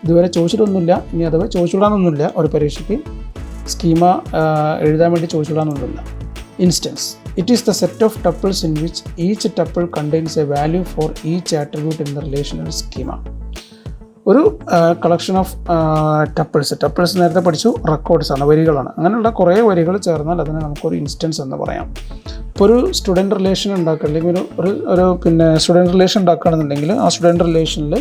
ഇതുവരെ ചോദിച്ചിട്ടൊന്നുമില്ല, ഇനി അഥവാ ചോദിച്ചുവിടാനൊന്നുമില്ല. ഒരു പരീക്ഷയ്ക്ക് സ്കീമ എഴുതാൻ വേണ്ടി ചോദിച്ചുവിടാനൊന്നുമില്ല. Instance, it is the set of tuples in which each tuple contains a value for each attribute in the relational schema. ഒരു കളക്ഷൻ ഓഫ് ടപ്പിൾസ് നേരത്തെ പഠിച്ചു, റെക്കോർഡ്സ് ആണ്, വരികളാണ്. അങ്ങനെയുള്ള കുറേ വരികൾ ചേർന്നാൽ അതിനെ നമുക്കൊരു ഇൻസ്റ്റൻസ് എന്ന് പറയാം. ഇപ്പോൾ ഒരു സ്റ്റുഡൻറ്റ് റിലേഷൻ ഉണ്ടാക്കുക, അല്ലെങ്കിൽ ഒരു സ്റ്റുഡൻറ്റ് റിലേഷൻ ഉണ്ടാക്കുകയാണെന്നുണ്ടെങ്കിൽ ആ സ്റ്റുഡൻറ്റ് റിലേഷനിൽ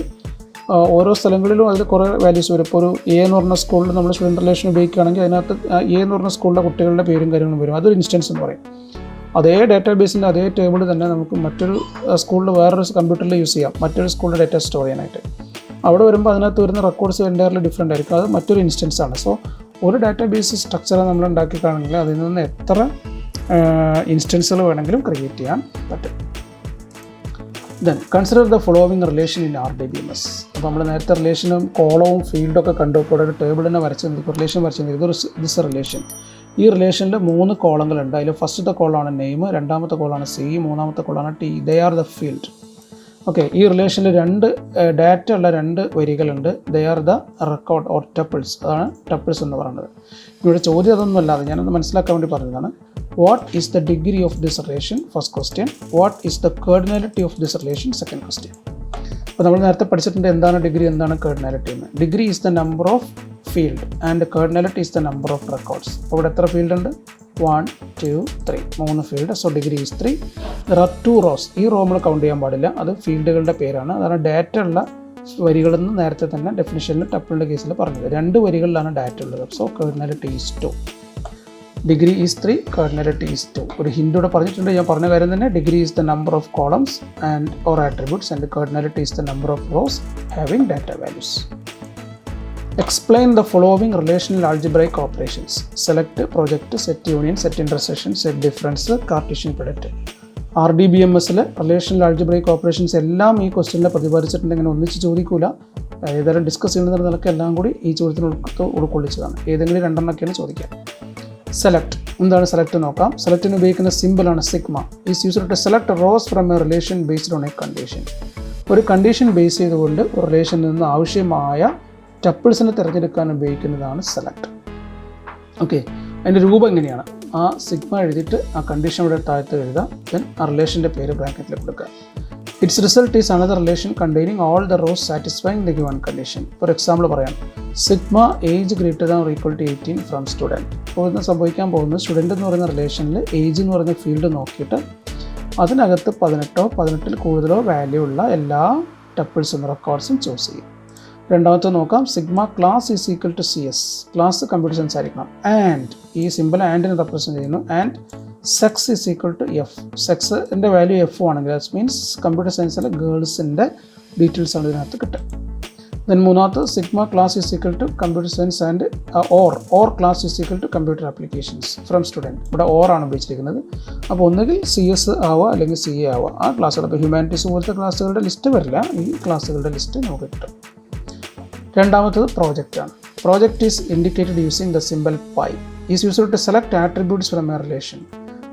ഓരോ സ്ഥലങ്ങളിലും അതിൽ കുറേ വാല്യൂസ് വരും. ഇപ്പോൾ ഒരു A എന്ന് പറഞ്ഞ സ്കൂളിൽ നമ്മൾ സ്റ്റുഡൻറ്റ് റിലേഷൻ ഉപയോഗിക്കുകയാണെങ്കിൽ അതിനകത്ത് A എന്ന് പറഞ്ഞ സ്കൂളിലെ കുട്ടികളുടെ പേരും കാര്യങ്ങളും വരും. അതൊരു ഇൻസ്റ്റൻസ് എന്ന് പറയും. അതേ ഡാറ്റാബേസിൻ്റെ അതേ ടേബിൾ തന്നെ നമുക്ക് മറ്റൊരു സ്കൂളിൽ വേറൊരു കമ്പ്യൂട്ടറിൽ യൂസ് ചെയ്യാം, മറ്റൊരു സ്കൂളിൻ്റെ ഡാറ്റ സ്റ്റോർ ചെയ്യാനായിട്ട്. അവിടെ വരുമ്പോൾ അതിനകത്ത് വരുന്ന റെക്കോർഡ്സ് എൻ്റയർലി ഡിഫറെൻ്റ് ആയിരിക്കും. അത് മറ്റൊരു ഇൻസ്റ്റൻസ് ആണ്. സോ ഒരു ഡാറ്റാബേസ് സ്ട്രക്ചർ നമ്മൾ ഉണ്ടാക്കിക്കുകയാണെങ്കിൽ അതിൽ നിന്ന് എത്ര ഇൻസ്റ്റൻസുകൾ വേണമെങ്കിലും ക്രിയേറ്റ് ചെയ്യാൻ പറ്റും. Then consider the following relation in RDBMS. അപ്പോൾ നമ്മൾ നേരത്തെ റിലേഷനും കോളവും ഫീൽഡൊക്കെ കണ്ടു. ഇപ്പോൾ ഒരു ടേബിളിനെ വരച്ച് റിലേഷൻ വരച്ച് ദിസ് റിലേഷൻ. ഈ റിലേഷനിൽ 3 കോളങ്ങളുണ്ട്. അതിൽ ഫസ്റ്റത്തെ കോളാണ് നെയിം, രണ്ടാമത്തെ കോളാണ് സി, മൂന്നാമത്തെ കോളാണ് T. They are the field. Okay, ഈ റിലേഷനിൽ 2 ഡാറ്റ ഉള്ള 2 വരികളുണ്ട്. They are the record or tuples. അതാണ് ടപ്പിൾസ് എന്ന് പറയുന്നത്. ഇവിടെ ചോദ്യം അതൊന്നും അല്ലാതെ ഞാനത് മനസ്സിലാക്കാൻ വേണ്ടി പറഞ്ഞതാണ്. What is the degree of this relation? First question. What is the cardinality of this relation? Second question. അപ്പോൾ നമ്മൾ നേരത്തെ പഠിച്ചിട്ടുണ്ട് എന്താണ് ഡിഗ്രി, എന്താണ് കേർഡിനാലിറ്റി എന്ന്. Degree is the number of field and cardinality is the number of records. അപ്പോൾ ഇവിടെ എത്ര ഫീൽഡ് ഉണ്ട്? 1, 2, 3, 3 field. So degree is 3. There are 2 rows. ഈ റോ നമ്മൾ കൗണ്ട് ചെയ്യാൻ പാടില്ല, അത് ഫീൽഡുകളുടെ പേരാണ്. അതാണ് ഡാറ്റ ഉള്ള വരികളെന്ന് നേരത്തെ തന്നെ ഡെഫിനിഷനിൽ ടപ്പിളിൻ്റെ കേസിൽ പറഞ്ഞത്. 2 വരികളിലാണ് ഡാറ്റ ഉള്ളത്. So cardinality is 2. Degree is 3, cardinality is 2. ഒരു ഹിൻഡൂടെ പറഞ്ഞിട്ടുണ്ട്, ഞാൻ പറഞ്ഞ കാര്യം തന്നെ. Degree is the number of columns and or attributes and cardinality is the number of rows having data values. Explain the following relational algebraic operations. Select, project, set union, set intersection, set difference, Cartesian product. RDBMS relational algebraic operations എല്ലാം ഈ ക്വസ്റ്റ്യനിൽ പ്രതിപാദിച്ചിട്ടുണ്ടെങ്കിൽ ഒന്നിച്ച് ചോദിക്കില്ല. ഏതായാലും discuss ചെയ്യുന്ന നിലയ്ക്ക് എല്ലാം കൂടി ഈ ചോദ്യത്തിന് ഉൾക്കൊള്ളിച്ചതാണ്. ഏതെങ്കിലും 2 എണ്ണമൊക്കെയാണ് ചോദിക്കുക. സെലക്ട്. എന്താണ് സെലക്ട് നോക്കാം. സെലക്റ്റിന് ഉപയോഗിക്കുന്ന സിമ്പിളാണ് sigma. Is used to select rows from a relation based on a condition. ഒരു കണ്ടീഷൻ ബേസ് ചെയ്തുകൊണ്ട് ഒരു റിലേഷനിൽ നിന്ന് ആവശ്യമായ ടപ്പിൾസിനെ തിരഞ്ഞെടുക്കാൻ ഉപയോഗിക്കുന്നതാണ് സെലക്ട്. ഓക്കെ, അതിൻ്റെ രൂപം എങ്ങനെയാണ്? ആ സിഗ്മ എഴുതിയിട്ട് ആ കണ്ടീഷൻ ഇവിടെ താഴത്ത് എഴുതുക. ദെൻ ആ റിലേഷൻ്റെ പേര് ബ്രാക്കറ്റിൽ കൊടുക്കുക. Its result is another relation containing all the rows satisfying the given condition. For example പറയാം, sigma age greater than or equal to 18 from student. അപ്പോൾ ഇന്ന് സംഭവിക്കാൻ പോകുന്നത് സ്റ്റുഡൻറ്റ് എന്ന് പറയുന്ന റിലേഷനിൽ ഏജ് എന്ന് പറയുന്ന ഫീൽഡ് നോക്കിയിട്ട് അതിനകത്ത് 18 18-ൽ കൂടുതലോ വാല്യൂ ഉള്ള എല്ലാ ടപ്പിൾസും റെക്കോർഡ്സും ചൂസ് ചെയ്യും. രണ്ടാമത്തെ നോക്കാം, sigma class is equal to CS. Class computer science ആയിരിക്കണം. ആൻഡ് ഈ സിമ്പിൾ ആൻഡിനെ റെപ്രസെൻറ്റ് ചെയ്യുന്നു. And sex is equal to F. സെക്സിൻ്റെ വാല്യൂ F ആണെങ്കിൽ ദാറ്റ് മീൻസ് കമ്പ്യൂട്ടർ സയൻസിലെ ഗേൾസിൻ്റെ ഡീറ്റെയിൽസ് ആണ് ഇതിനകത്ത് കിട്ടുക. ദെൻ മൂന്നാമത്തെ, sigma class is equal to computer science and or class is equal to computer applications from student. ഇവിടെ ഓർ ആണ് ഉപയോഗിച്ചിരിക്കുന്നത്. അപ്പോൾ ഒന്നുകിൽ CS ആവുക അല്ലെങ്കിൽ CA ആവുക. ആ ക്ലാസ്സുകൾ ഇപ്പോൾ ഹ്യൂമാനിറ്റീസ് പോലത്തെ ക്ലാസ്സുകളുടെ ലിസ്റ്റ് വരില്ല, ഈ ക്ലാസ്സുകളുടെ ലിസ്റ്റ് നമുക്ക് കിട്ടും. രണ്ടാമത്തത് പ്രോജക്റ്റാണ്. Project is indicated using the symbol pi. Is used to select attributes from a relation.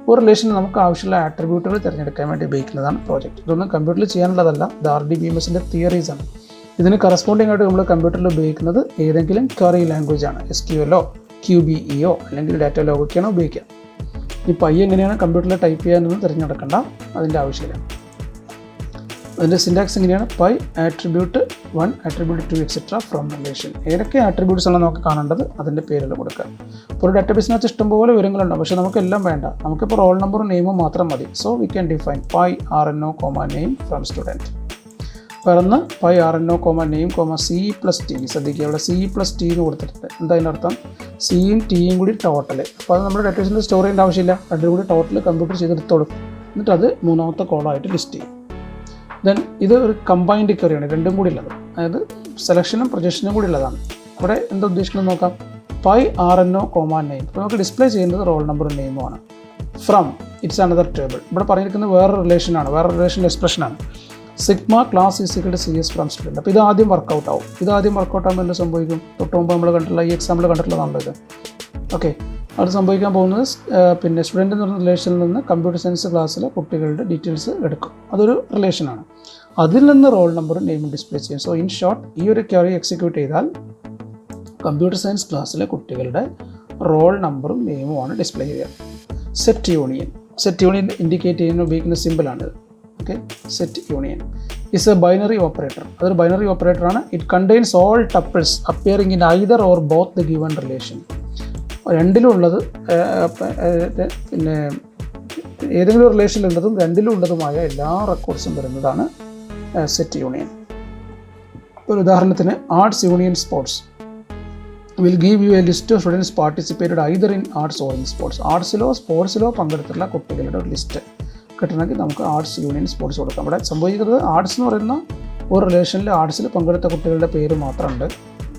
ഒരു റിലേഷനിൽ നമുക്ക് ആവശ്യമുള്ള ആട്രിബ്യൂട്ടുകൾ തിരഞ്ഞെടുക്കാൻ വേണ്ടി ഉപയോഗിക്കുന്നതാണ് പ്രോജക്റ്റ്. ഇതൊന്നും കമ്പ്യൂട്ടറിൽ ചെയ്യാനുള്ളതല്ല, ഇത് RDBMSൻ്റെ തിയറീസ് ആണ്. ഇതിന് കറസ്പോണ്ടിങ് ആയിട്ട് നമ്മൾ കമ്പ്യൂട്ടറിൽ ഉപയോഗിക്കുന്നത് ഏതെങ്കിലും ക്വറി ലാംഗ്വേജ് ആണ്. SQL QBE അല്ലെങ്കിൽ ഡാറ്റ ലോഗൊക്കെയാണ് ഉപയോഗിക്കുക. ഈ പൈ എങ്ങനെയാണ് കമ്പ്യൂട്ടറിൽ ടൈപ്പ് ചെയ്യാനൊന്നും തിരഞ്ഞെടുക്കേണ്ട, അതിൻ്റെ ആവശ്യമില്ല. അതിൻ്റെ സിൻറ്റാക്സ് എങ്ങനെയാണ്? Pi attribute 1 attribute 2 etcetera from relation. ഏതൊക്കെ ആട്രിബ്യൂട്ട്സ് ആണ് നമുക്ക് കാണേണ്ടത് അതിൻ്റെ പേരിൽ കൊടുക്കുക. ഇപ്പോൾ ഒരു ഡാറ്റാബേസിനകത്ത് ഇഷ്ടംപോലെ വിവരങ്ങളുണ്ട്, പക്ഷേ നമുക്കെല്ലാം വേണ്ട. നമുക്കിപ്പോൾ റോൾ നമ്പറും നെയിമും മാത്രം മതി. So we can define pi RNO, name from student. പറഞ്ഞ് പൈ RNO, നെയിം, C+T. ശ്രദ്ധിക്കുക, ഇവിടെ C+T എന്ന് കൊടുത്തിട്ടുണ്ട്. എന്താ അതിനർത്ഥം? സിയും ടിയും കൂടി ടോട്ടൽ. അപ്പോൾ അത് നമ്മുടെ ഡാറ്റാബേസിൽ സ്റ്റോർ ചെയ്യേണ്ട ആവശ്യമില്ല. രണ്ടും കൂടി ടോട്ടൽ കമ്പ്യൂട്ടർ ചെയ്തെടുത്തോളും. എന്നിട്ട് അത് മൂന്നാമത്തെ കോളായിട്ട് ലിസ്റ്റ് ചെയ്യും. ദെൻ ഇത് ഒരു കമ്പൈൻഡ് ക്വറിയാണ്, രണ്ടും കൂടി ഉള്ളത്. അതായത് സെലക്ഷനും പ്രൊജക്ഷനും കൂടി ഉള്ളതാണ്. ഇവിടെ എന്താ ഉദ്ദേശിക്കുന്നത് നോക്കാം. Pi RNO, name. ഇപ്പോൾ നമുക്ക് ഡിസ്പ്ലേ ചെയ്യുന്നത് റോൾ നമ്പറും നെയിമുമാണ്. From its another table. ഇവിടെ പറഞ്ഞിരിക്കുന്നത് വേറൊരു റിലേഷനാണ്, വേറൊരു റിലേഷൻ എക്സ്പ്രഷനാണ്. Sigma class is equal to CS from student. അപ്പോൾ ഇത് ആദ്യം വർക്കൗട്ട് ആവും. ഇത് ആദ്യം വർക്കൗട്ട് ആകുമ്പോൾ എന്ത് സംഭവിക്കും? തൊട്ട് മുമ്പ് നമ്മൾ കണ്ടിട്ടുള്ള ഈ എക്സാമ്പിൾ കണ്ടിട്ടുള്ളതാണല്ലോ ഇത്. ഓക്കെ, അത് സംഭവിക്കാൻ പോകുന്നത് പിന്നെ സ്റ്റുഡൻറ്റ് എന്ന് പറയുന്ന റിലേഷനിൽ നിന്ന് കമ്പ്യൂട്ടർ സയൻസ് ക്ലാസ്സിലെ കുട്ടികളുടെ ഡീറ്റെയിൽസ് എടുക്കും. അതൊരു റിലേഷനാണ്. അതിൽ നിന്ന് റോൾ നമ്പറും നെയിമും ഡിസ്പ്ലേ ചെയ്യും. സോ ഇൻ ഷോർട്ട്, ഈ ഒരു ക്വറി എക്സിക്യൂട്ട് ചെയ്താൽ കമ്പ്യൂട്ടർ സയൻസ് ക്ലാസ്സിലെ കുട്ടികളുടെ റോൾ നമ്പറും നെയിമുമാണ് ഡിസ്പ്ലേ ചെയ്യുക. സെറ്റ് യൂണിയൻ ഇൻഡിക്കേറ്റ് ചെയ്യുന്ന ഉപയോഗിക്കുന്ന സിമ്പിളാണിത്. Okay, set union is a binary operator. അതൊരു ബൈനറി ഓപ്പറേറ്ററാണ്. It contains all tuples appearing in either or both the given relation. രണ്ടിലുള്ളത് പിന്നെ ഏതെങ്കിലും റിലേഷനിലുള്ളതും രണ്ടിലുള്ളതുമായ എല്ലാ റെക്കോർഡ്സും വരുന്നതാണ് സെറ്റ് യൂണിയൻ. ഒരു ഉദാഹരണത്തിന് arts union sports will give you a list of students participated either in arts or in sports. ആർട്സിലോ സ്പോർട്സിലോ പങ്കെടുത്തിട്ടുള്ള കുട്ടികളുടെ ഒരു ലിസ്റ്റ് കിട്ടണമെങ്കിൽ നമുക്ക് ആർട്സ് യൂണിയൻ സ്പോർട്സ് കൊടുക്കാം. ഇവിടെ സംഭവിക്കുന്നത് ആർട്സ് എന്ന് പറയുന്ന ഒരു റിലേഷനിൽ ആർട്സിൽ പങ്കെടുത്ത കുട്ടികളുടെ പേര് മാത്രമുണ്ട്.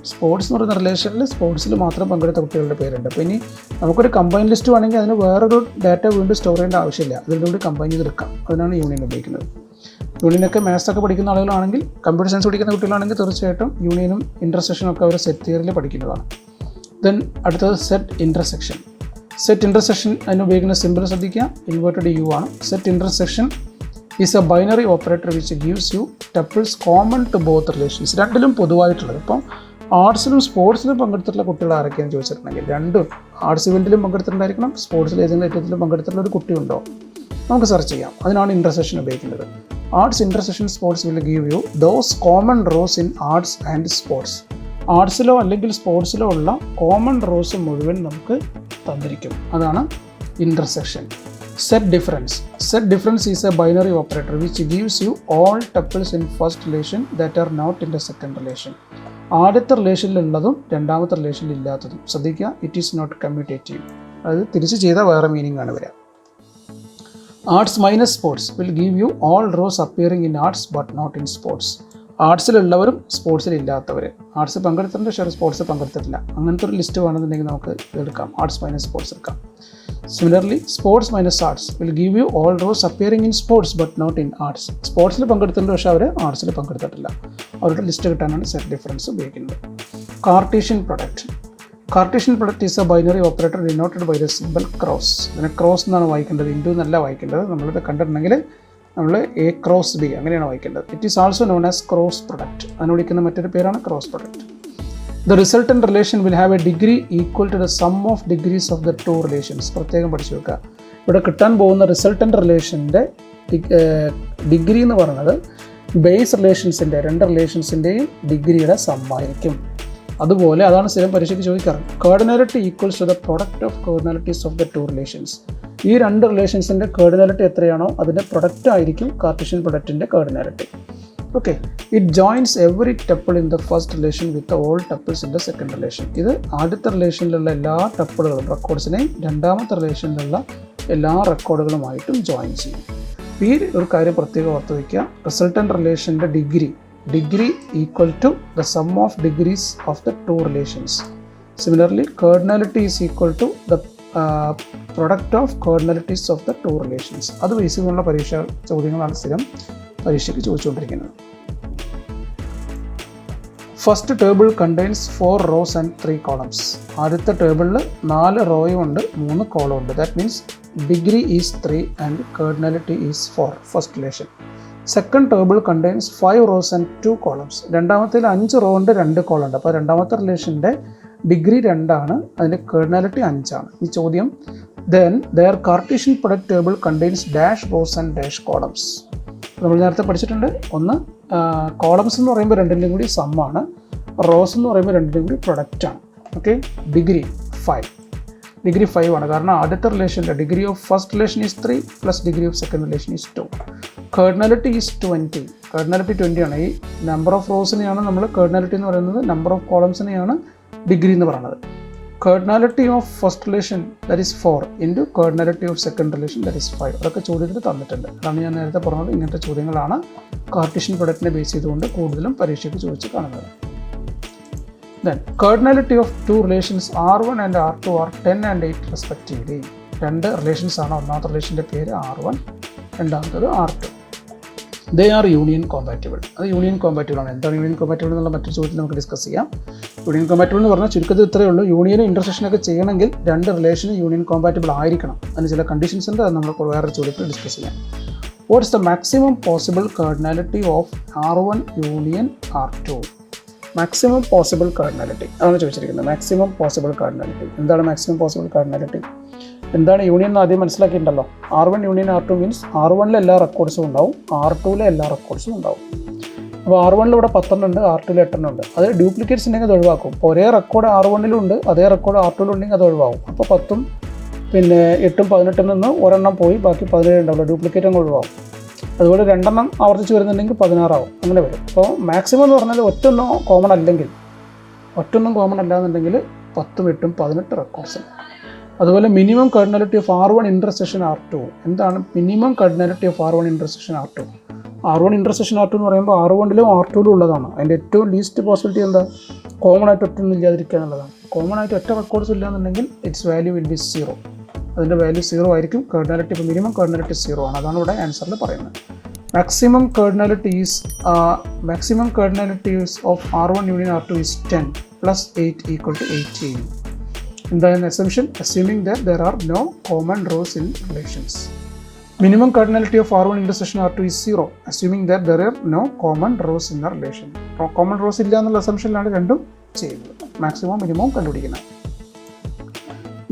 സ്പോർട്സ് എന്ന് പറയുന്ന റിലേഷനിൽ സ്പോർട്സിൽ മാത്രം പങ്കെടുത്ത കുട്ടികളുടെ പേരുണ്ട്. അപ്പോൾ ഇനി നമുക്കൊരു കമ്പൈൻ ലിസ്റ്റ് വേണമെങ്കിൽ അതിന് വേറൊരു ഡാറ്റ വീണ്ടും സ്റ്റോർ ചെയ്യേണ്ട ആവശ്യമില്ല, അതിൻ്റെ കൂടി കമ്പൈൻ ചെയ്തെടുക്കാം. അതിനാണ് യൂണിയൻ ഉപയോഗിക്കുന്നത്. യൂണിയനൊക്കെ മാത്സ് ഒക്കെ പഠിക്കുന്ന ആളുകളാണെങ്കിൽ, കമ്പ്യൂട്ടർ സയൻസ് പഠിക്കുന്ന കുട്ടികളാണെങ്കിൽ തീർച്ചയായിട്ടും യൂണിയനും ഇൻ്റർസെക്ഷനും ഒക്കെ അവർ സെറ്റ് തിയറിയിൽ പഠിക്കുന്നതാണ്. ദെൻ അടുത്തത് സെറ്റ് ഇൻ്റർസെക്ഷൻ. സെറ്റ് ഇൻ്റർസെക്ഷൻ അതിന് ഉപയോഗിക്കുന്ന സിമ്പിൾ ശ്രദ്ധിക്കുക, ഇൻവേർട്ടഡ് യു ആണ്. Set intersection is a binary operator which gives you tuples common to both relations. രണ്ടിലും പൊതുവായിട്ടുള്ളത്. ഇപ്പം ആർട്സിലും സ്പോർട്സിലും പങ്കെടുത്തിട്ടുള്ള കുട്ടികൾ ആരൊക്കെയാണെന്ന് ചോദിച്ചിട്ടുണ്ടെങ്കിൽ രണ്ടും ആർട്സ് ഇവൻറ്റിലും പങ്കെടുത്തിട്ടുണ്ടായിരിക്കണം, സ്പോർട്സിൽ ഏതെങ്കിലും ഐറ്റത്തിലും പങ്കെടുത്തിട്ടുള്ള ഒരു കുട്ടിയുണ്ടോ നമുക്ക് സെർച്ച് ചെയ്യാം. അതിനാണ് ഇൻ്റർസെക്ഷൻ ഉപയോഗിക്കുന്നത്. Arts intersection sports will give you those common rows in arts and sports. ആർട്സിലോ അല്ലെങ്കിൽ സ്പോർട്സിലോ ഉള്ള കോമൺ റോസ് മുഴുവൻ നമുക്ക് തന്നിരിക്കും. അതാണ് intersection. Set difference. Set difference is a binary operator which gives you all tuples in first relation that are not in the second relation. ആദ്യത്തെ റിലേഷനിലുള്ളതും രണ്ടാമത്തെ റിലേഷനിൽ ഇല്ലാത്തതും. ശ്രദ്ധിക്കുക, ഇറ്റ് ഈസ് നോട്ട് കമ്മ്യൂട്ടേറ്റീവ്. അത് തിരിച്ച് ചെയ്താൽ വേറെ മീനിങ് ആണ് വരിക. Arts minus sports will give you all rows appearing in arts but not in sports. ആർട്സിലുള്ളവരും സ്പോർട്സിലില്ലാത്തവർ. ആർട്സ് പങ്കെടുത്തിട്ടുണ്ട് പക്ഷേ സ്പോർട്സ് പങ്കെടുത്തിട്ടില്ല. അങ്ങനത്തെ ഒരു ലിസ്റ്റ് വേണമെന്നുണ്ടെങ്കിൽ നമുക്ക് എടുക്കാം, ആർട്സ് മൈനസ് സ്പോർട്സ് എടുക്കാം. Similarly sports minus arts will give you all rows appearing in sports but not in arts. സ്പോർട്സിൽ പങ്കെടുത്തിട്ടുണ്ട് പക്ഷേ അവർ ആർട്സിൽ പങ്കെടുത്തിട്ടില്ല. അവരുടെ ലിസ്റ്റ് കിട്ടാനാണ് സെറ്റ് ഡിഫറൻസ് ഉപയോഗിക്കുന്നത്. Cartesian product. Cartesian product is a binary operator denoted by the symbol cross. ഇതിനെ ക്രോസ് എന്നാണ് വായിക്കേണ്ടത്, ഇൻറ്റു എന്നല്ല വായിക്കേണ്ടത്. നമ്മളിത് കണ്ടിട്ടുണ്ടെങ്കിൽ നമ്മൾ എ ക്രോസ് ബി അങ്ങനെയാണ് വായിക്കേണ്ടത്. It is also known as cross product. അതിന് വിളിക്കുന്ന മറ്റൊരു പേരാണ് cross product. The resultant relation will have a degree equal to the sum of degrees of the two relations. പ്രത്യേകം പഠിച്ചു വെക്കുക. ഇവിടെ കിട്ടാൻ പോകുന്ന റിസൾട്ടൻറ്റ് റിലേഷൻ്റെ ഡിഗ്രി എന്ന് പറയുന്നത് ബേസ് റിലേഷൻസിൻ്റെ രണ്ട് റിലേഷൻസിൻ്റെയും ഡിഗ്രിയുടെ സമ്മായിരിക്കും. അതുപോലെ അതാണ് സ്ഥിരം പരീക്ഷയ്ക്ക് ചോദിക്കാറ്. Cardinality equals to the product of cardinalities of the two relations. ഈ രണ്ട് റിലേഷൻസിൻ്റെ കേർഡിനാലിറ്റി എത്രയാണോ അതിൻ്റെ പ്രൊഡക്റ്റ് ആയിരിക്കും കാർട്ടീഷ്യൻ പ്രൊഡക്റ്റിൻ്റെ cardinality. Okay, it joins every tuple in the first relation with all tuples in the second relation. ഇത് ആദ്യത്തെ റിലേഷനിലുള്ള എല്ലാ ടപ്പിളുകളും റെക്കോർഡ്സിനെയും രണ്ടാമത്തെ റിലേഷനിലുള്ള എല്ലാ റെക്കോർഡുകളുമായിട്ടും ജോയിൻ ചെയ്യും. ഈ ഒരു കാര്യം പ്രത്യേകം ഓർത്ത് വയ്ക്കുക. റിസൾട്ടൻറ്റ് റിലേഷൻ്റെ degree equal to the sum of degrees of the two relations. Similarly cardinality is equal to the product of cardinalities of the two relations. അത് ബേസ് ചെയ്തുള്ള പരീക്ഷ ചോദ്യങ്ങളാണ് സ്ഥിരം പരീക്ഷയ്ക്ക് ചോദിച്ചുകൊണ്ടിരിക്കുന്നത്. First table contains 4 rows and 3 columns. ആദ്യത്തെ ടേബിളിൽ 4 റോയും ഉണ്ട്, 3 കോളം ഉണ്ട്. That means degree is 3 and cardinality is 4. First relation. Second table contains 5 rows and 2 columns. രണ്ടാമത്തേൽ 5 റോ ഉണ്ട്, 2 കോളം ഉണ്ട്. അപ്പോൾ രണ്ടാമത്തെ റിലേഷൻ്റെ ഡിഗ്രി 2 ആണ്, അതിൻ്റെ കേർഡിനാലിറ്റി 5 ആണ്. ഈ ചോദ്യം then their Cartesian product table contains dash rows and dash columns. നമ്മൾ നേരത്തെ പഠിച്ചിട്ടുണ്ട്. ഒന്ന് കോളംസ് എന്ന് പറയുമ്പോൾ രണ്ടിൻ്റെയും കൂടി സമ്മാണ്, റോസ് എന്ന് പറയുമ്പോൾ രണ്ടിൻ്റെയും കൂടി പ്രൊഡക്റ്റാണ്. ഓക്കെ, ഡിഗ്രി 5 ആണ്. കാരണം ആദ്യത്തെ റിലേഷൻ്റെ degree of first relation is 3 plus degree of second relation is 2. Cardinality is 20. Cardinality 20 ആണ്. ഈ നമ്പർ ഓഫ് റോസിനെയാണ് നമ്മൾ കേർഡിനാലിറ്റി എന്ന് പറയുന്നത്, നമ്പർ ഓഫ് കോളംസിനെയാണ് ഡിഗ്രി എന്ന് പറയുന്നത്. Cardinality of first relation that is 4 into cardinality of second relation that is 5. അതൊക്കെ ചോദ്യത്തിൽ തന്നിട്ടുണ്ട്. അതാണ് ഞാൻ നേരത്തെ പറഞ്ഞത്. ഇങ്ങനത്തെ ചോദ്യങ്ങളാണ് കാർട്ടീഷ്യൻ പ്രൊഡക്റ്റിനെ ബേസ് ചെയ്തുകൊണ്ട് കൂടുതലും പരീക്ഷയ്ക്ക് ചോദിച്ച് കാണുന്നത്. Then cardinality of two relations R1 and R2 are 10 and 8 respectively. രണ്ട് റിലേഷൻസ് ആണ്. ഒന്നാമത്തെ റിലേഷൻ്റെ പേര് R1, രണ്ടാമത്തത് R2. They are union compatible. അത് യൂണിയൻ കോമ്പാറ്റബിൾ ആണ്. എന്താണ് യൂണിയൻ കോമ്പാറ്റബിൾ എന്നുള്ള മറ്റൊരു ചോദ്യത്തിൽ നമുക്ക് ഡിസ്കസ് ചെയ്യാം. യൂണിയൻ കോമ്പാറ്റബിൾ എന്ന് പറഞ്ഞാൽ ചുരുക്കത്തിൽ ഇത്രയേ ഉള്ളൂ. യൂണിയനും ഇൻ്റർസെക്ഷനൊക്കെ ചെയ്യണമെങ്കിൽ രണ്ട് റിലേഷനും യൂണിയൻ കോമ്പാറ്റബിൾ ആയിരിക്കണം. അതിന് ചില കണ്ടീഷൻസ് ഉണ്ട്. അത് നമ്മൾ വേറെ ചോദ്യത്തിൽ ഡിസ്കസ് ചെയ്യാം. What is the maximum possible cardinality of R1 union R2? Maximum possible cardinality അതാണ് ചോദിച്ചിരിക്കുന്നത്. മാക്സിമം പോസിബിൾ കേർഡിനാലിറ്റി എന്താണ്? മാക്സിമം പോസിബിൾ കേർഡിനാലിറ്റി എന്താണ്? യൂണിയൻ എന്ന് ആദ്യം മനസ്സിലാക്കിയിട്ടുണ്ടല്ലോ. R1 union R2 means R1 എല്ലാ റെക്കോർഡ്സും ഉണ്ടാവും, R2 എല്ലാ റെക്കോർഡ്സും ഉണ്ടാവും. അപ്പോൾ R1 ഇവിടെ 10 ഉണ്ട്, R2 8 ഉണ്ട്. അത് ഡ്യൂപ്ലിക്കേറ്റ്സ് ഉണ്ടെങ്കിൽ അത് ഒഴിവാക്കും. ഇപ്പോൾ ഒരേ റെക്കോർഡ് R1 ഉണ്ട്, അതേ റെക്കോർഡ് R2 ഉണ്ടെങ്കിൽ അത് ഒഴിവാകും. അപ്പോൾ 10ഉം പിന്നെ 8ഉം 18 നിന്ന് ഒരെണ്ണം പോയി ബാക്കി 17 ഉണ്ടാവില്ല, ഡ്യൂപ്ലിക്കേറ്റ് അങ്ങ് ഒഴിവാകും. അതുപോലെ 2 എണ്ണം ആവർത്തിച്ച് വരുന്നുണ്ടെങ്കിൽ 16 ആവും, അങ്ങനെ വരും. അപ്പോൾ മാക്സിമം എന്ന് പറഞ്ഞാൽ ഒറ്റൊന്നും കോമൺ അല്ലാന്നുണ്ടെങ്കിൽ 10ഉം 8ഉം 18 റെക്കോർഡ്സ്. അതുപോലെ minimum cardinality of R1 intersection R2. എന്താണ് minimum cardinality of R1 intersection R2? R1 intersection R2 എന്ന് പറയുമ്പോൾ R1ലും R2ലും ഉള്ളതാണ്. അതിൻ്റെ ഏറ്റവും ലീസ്റ്റ് പോസിബിലിറ്റി എന്താ? കോമൺ ആയിട്ട് ഒറ്റൊന്നും ഇല്ലാതിരിക്കുക എന്നുള്ളതാണ്. കോമൺ ആയിട്ട് ഒറ്റ റെക്കോർഡ്സ് ഇല്ലാന്നുണ്ടെങ്കിൽ ഇറ്റ്സ് വാല്യൂ വിൽ ബി 0. അതിൻ്റെ വാല്യൂ 0 ആയിരിക്കും. കർഡിനാലിറ്റി ഇപ്പോൾ മിനിമം കർഡിനാലിറ്റി 0 ആണ്. അതാണ് ഇവിടെ ആൻസറിൽ പറയുന്നത്. Maximum cardinalities of R1 union R2 is 10 + 8 = 18. എന്താണ് assumption? Assuming that there are no common rows in relations. Minimum cardinality of R1 intersection R2 is 0, assuming that there are no common rows in a relation. Common rows ഇല്ല എന്നുള്ള അസംഷനിലാണ് രണ്ടും ചെയ്യുന്നത്. Maximum minimum കണ്ടുപിടിക്കുന്നത്.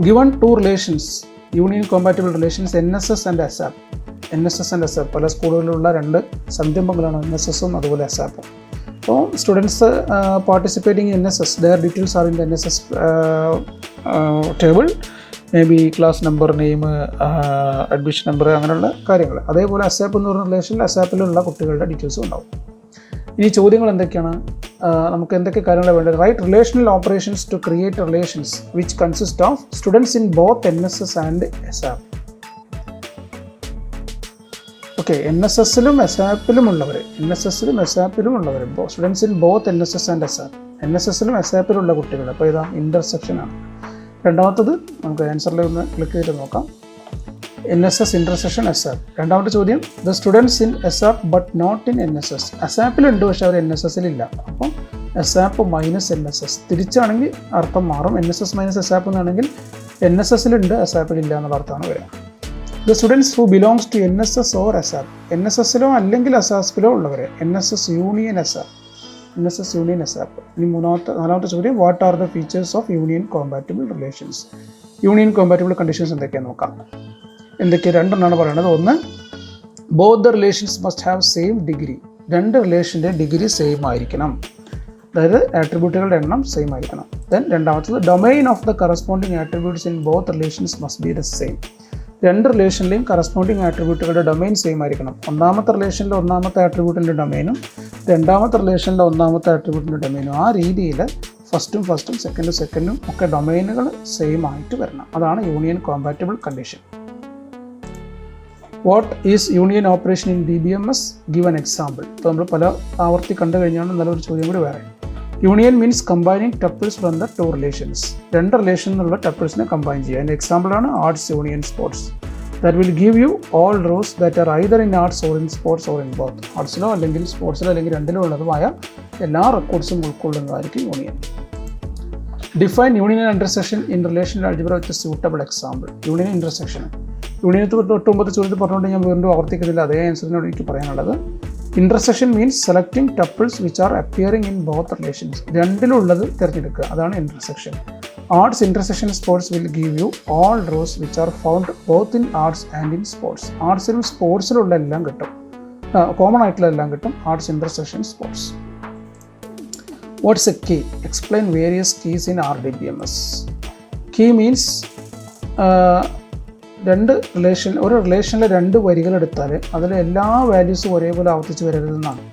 Given two relations, union compatible relations NSS and ASAP. NSS and ASAP പല സ്കൂളുകളിലുള്ള രണ്ട് സംരംഭങ്ങളാണ് NSS ഉം അതുപോലെ ASAP ഉം. അപ്പോൾ students participating in NSS, their details are in the NSS table. May be class number, name, admission number, അങ്ങനെയുള്ള കാര്യങ്ങൾ. അതേപോലെ ASAP എന്ന് പറഞ്ഞ റിലേഷനിൽ അസാപ്പിലുള്ള കുട്ടികളുടെ ഡീറ്റെയിൽസും ഉണ്ടാവും. ഇനി ചോദ്യങ്ങൾ എന്തൊക്കെയാണ്? നമുക്ക് എന്തൊക്കെ കാര്യങ്ങളാണ് വേണ്ടത്? Right relational operations to create relations which consist of students in both NSS and ASAP. Okay, NSSലും ASAPലും ഉള്ളവർ, students in both NSS and ASAP. NSSലും ASAPലുള്ള കുട്ടികൾ. അപ്പോൾ ഇതാ ഇൻ്റർസെക്ഷനാണ്. രണ്ടാമത്തത് നമുക്ക് ആൻസറിൽ ഒന്ന് ക്ലിക്ക് ചെയ്ത് നോക്കാം. NSS intersection ASAP. രണ്ടാമത്തെ ചോദ്യം, the students in ASAP but not in NSS. ASAPലുണ്ട് പക്ഷേ അവർ NSSലില്ല. അപ്പം ASAP മൈനസ് NSS. തിരിച്ചാണെങ്കിൽ അർത്ഥം മാറും. NSS മൈനസ് ASAP എന്നാണെങ്കിൽ NSSലുണ്ട് ASAPലില്ല എന്നുള്ള അർത്ഥമാണ് വരിക. The students who belongs to NSS or ASAP. NSSലോ അല്ലെങ്കിൽ ASAPലോ ഉള്ളവരെ. NSS union ASAP. NSS union ASAP. ഇനി നാലാമത്തെ ചോദ്യം, what are the features of union compatible relations. Union compatible conditions എന്തൊക്കെയാണെന്ന് നോക്കാം. രണ്ടെണ്ണമാണ് പറയുന്നത്. ഒന്ന്, both the relations must have same degree. രണ്ട് റിലേഷൻ്റെ ഡിഗ്രി സെയിം ആയിരിക്കണം, അതായത് ആട്രിബ്യൂട്ടുകളുടെ എണ്ണം സെയിം ആയിരിക്കണം. ദെൻ രണ്ടാമത്തത്, domain of the corresponding attributes in both relations must be the same. രണ്ട് റിലേഷനിലെയും കറസ്പോണ്ടിങ് ആട്രിബ്യൂട്ടുകളുടെ ഡൊമൈൻ സെയിം ആയിരിക്കണം. ഒന്നാമത്തെ റിലേഷനിലെ ഒന്നാമത്തെ ആട്രിബ്യൂട്ടിൻ്റെ ഡൊമൈനും രണ്ടാമത്തെ റിലേഷനിലെ ഒന്നാമത്തെ ആട്രിബ്യൂട്ടിൻ്റെ ഡൊമൈനും ആ രീതിയിൽ ഫസ്റ്റും സെക്കൻഡും ഒക്കെ ഡൊമൈനുകൾ സെയിം ആയിട്ട് വരണം. അതാണ് union compatible condition. What is union operation in DBMS? Give an example. ഇപ്പോൾ നമ്മൾ പല ആവർത്തി കണ്ടു കഴിഞ്ഞാണ് നല്ലൊരു ചോദ്യം കൂടി വേറെ. Union means combining tuples from the two relations. രണ്ട് റിലേഷനിൽ നിന്നുള്ള ടപ്പിൾസിനെ കമ്പൈൻ ചെയ്യുക. അതിൻ്റെ എക്സാമ്പിളാണ് arts union sports. That will give you all rows that are either in arts or in sports or in both. ആർട്സിലോ അല്ലെങ്കിൽ സ്പോർട്സിലോ അല്ലെങ്കിൽ രണ്ടിലോ ഉള്ളതുമായ എല്ലാ റെക്കോർഡ്സും ഉൾക്കൊള്ളുന്നതായിരിക്കും union. Define union and intersection in relational algebra with suitable example. Union intersection യൂണിയനത്ത് തൊട്ടുമ്പത്തെ ചോദ്യത്തിൽ പറഞ്ഞുകൊണ്ട് ഞാൻ വീണ്ടും ആവർത്തിക്കുന്നില്ല, അതേ ആൻസറിനോട് എനിക്ക് പറയാനുള്ളത്. Intersection means selecting tuples which are appearing in both relations. രണ്ടിലുള്ളത് തിരഞ്ഞെടുക്കുക, അതാണ് intersection. Arts intersection sports will give you all rows which are found both in arts and in sports. ആർട്സിലും സ്പോർട്സിലുള്ള എല്ലാം കിട്ടും, കോമൺ ആയിട്ടുള്ള എല്ലാം കിട്ടും. Arts intersection sports. What's a key? Explain various keys in RDBMS. Key means ഒരു റിലേഷനിലെ രണ്ട് വരികൾ എടുത്താൽ അതിലെ എല്ലാ വാല്യൂസും ഒരേപോലെ ആവർത്തിച്ച് വരരുതെന്നാണ്.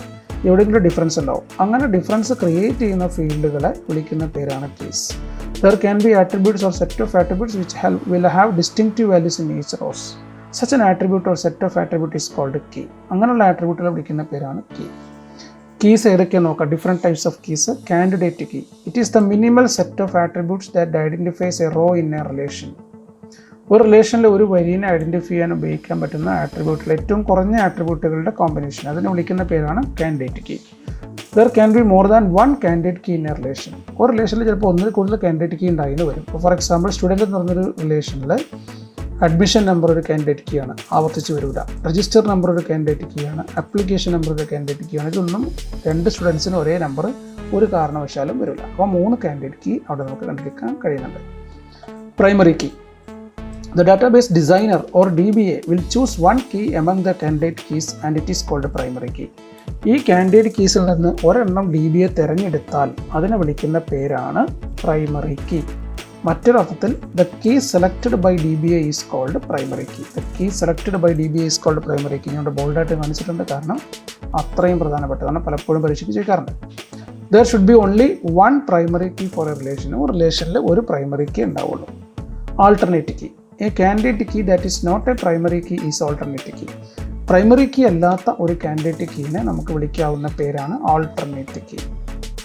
എവിടെയെങ്കിലും ഡിഫറൻസ് ഉണ്ടാവും. അങ്ങനെ ഡിഫറൻസ് ക്രിയേറ്റ് ചെയ്യുന്ന ഫീൽഡുകളെ വിളിക്കുന്ന പേരാണ് keys. There can be attributes or set of attributes which will have distinctive values in each rows. Such an attribute or set of attribute is called key. അങ്ങനെയുള്ള ആട്രിബ്യൂട്ടുകളെ വിളിക്കുന്ന പേരാണ് കീ. കീസ് ഏതൊക്കെയാണ് നോക്കാം. Different types of keys. Candidate key. It is the minimal set of attributes that identifies a row in a relation. ഒരു റിലേഷനിൽ ഒരു വരിയെ identify ചെയ്യാൻ ഉപയോഗിക്കാൻ പറ്റുന്ന ആട്രിബ്യൂട്ടുകൾ, ഏറ്റവും കുറഞ്ഞ ആട്രിബ്യൂട്ടുകളുടെ കോമ്പിനേഷൻ, അതിനെ വിളിക്കുന്ന പേരാണ് candidate key. There can be more than one candidate key in a relation. ഒരു റിലേഷനിൽ ചിലപ്പോൾ ഒന്നിൽ കൂടുതൽ കാൻഡിഡേറ്റ് കീ ഉണ്ടായിരുന്നു വരും. ഇപ്പോൾ ഫോർ എക്സാമ്പിൾ സ്റ്റുഡൻറ്റ് എന്ന് പറഞ്ഞൊരു റിലേഷനിൽ അഡ്മിഷൻ നമ്പർ ഒരു കാൻഡിഡേറ്റ് കീ ആണ്, ആവർത്തിച്ച് വരില്ല. രജിസ്റ്റർ നമ്പർ ഒരു കാൻഡിഡേറ്റ് കീ ആണ്, ആപ്ലിക്കേഷൻ നമ്പർ ഒരു കാൻഡിഡേറ്റ് കീ ആണ്. ഇതൊന്നും രണ്ട് സ്റ്റുഡൻസിന് ഒരേ നമ്പർ ഒരു കാരണവശാലും വരില്ല. അപ്പോൾ 3 കാൻഡിഡേറ്റ് കീ അവിടെ നമുക്ക് കണ്ടുപിടിക്കാൻ കഴിയുന്നുണ്ട്. Primary key. The database designer or DBA will choose one key among the candidate keys and it is called a primary key. ഈ കാൻഡിഡേറ്റ് കീസിൽ നിന്ന് ഒരെണ്ണം DBA തിരഞ്ഞെടുത്താൽ അതിനെ വിളിക്കുന്ന പേരാണ് പ്രൈമറി കീ. മറ്റൊരർത്ഥത്തിൽ the key selected by DBA is called primary key. The key selected by DBA is called primary key. ഞാൻ ബോൾഡായിട്ട് കാണിച്ചിട്ടുണ്ട്, കാരണം അത്രയും പ്രധാനപ്പെട്ടതാണ്, പലപ്പോഴും പരീക്ഷയ്ക്ക് ചോദിക്കാറുണ്ട്. There should be only one primary key for a relation. ഒരു റിലേഷനിൽ ഒരു പ്രൈമറി കീ ഉണ്ടാവുള്ളൂ. Alternate key. A candidate key that is not a primary key is alternate key. Primary key അല്ലാത്ത ഒരു കാൻഡിഡേറ്റ് കീനെ നമുക്ക് വിളിക്കാവുന്ന പേരാണ് alternate key.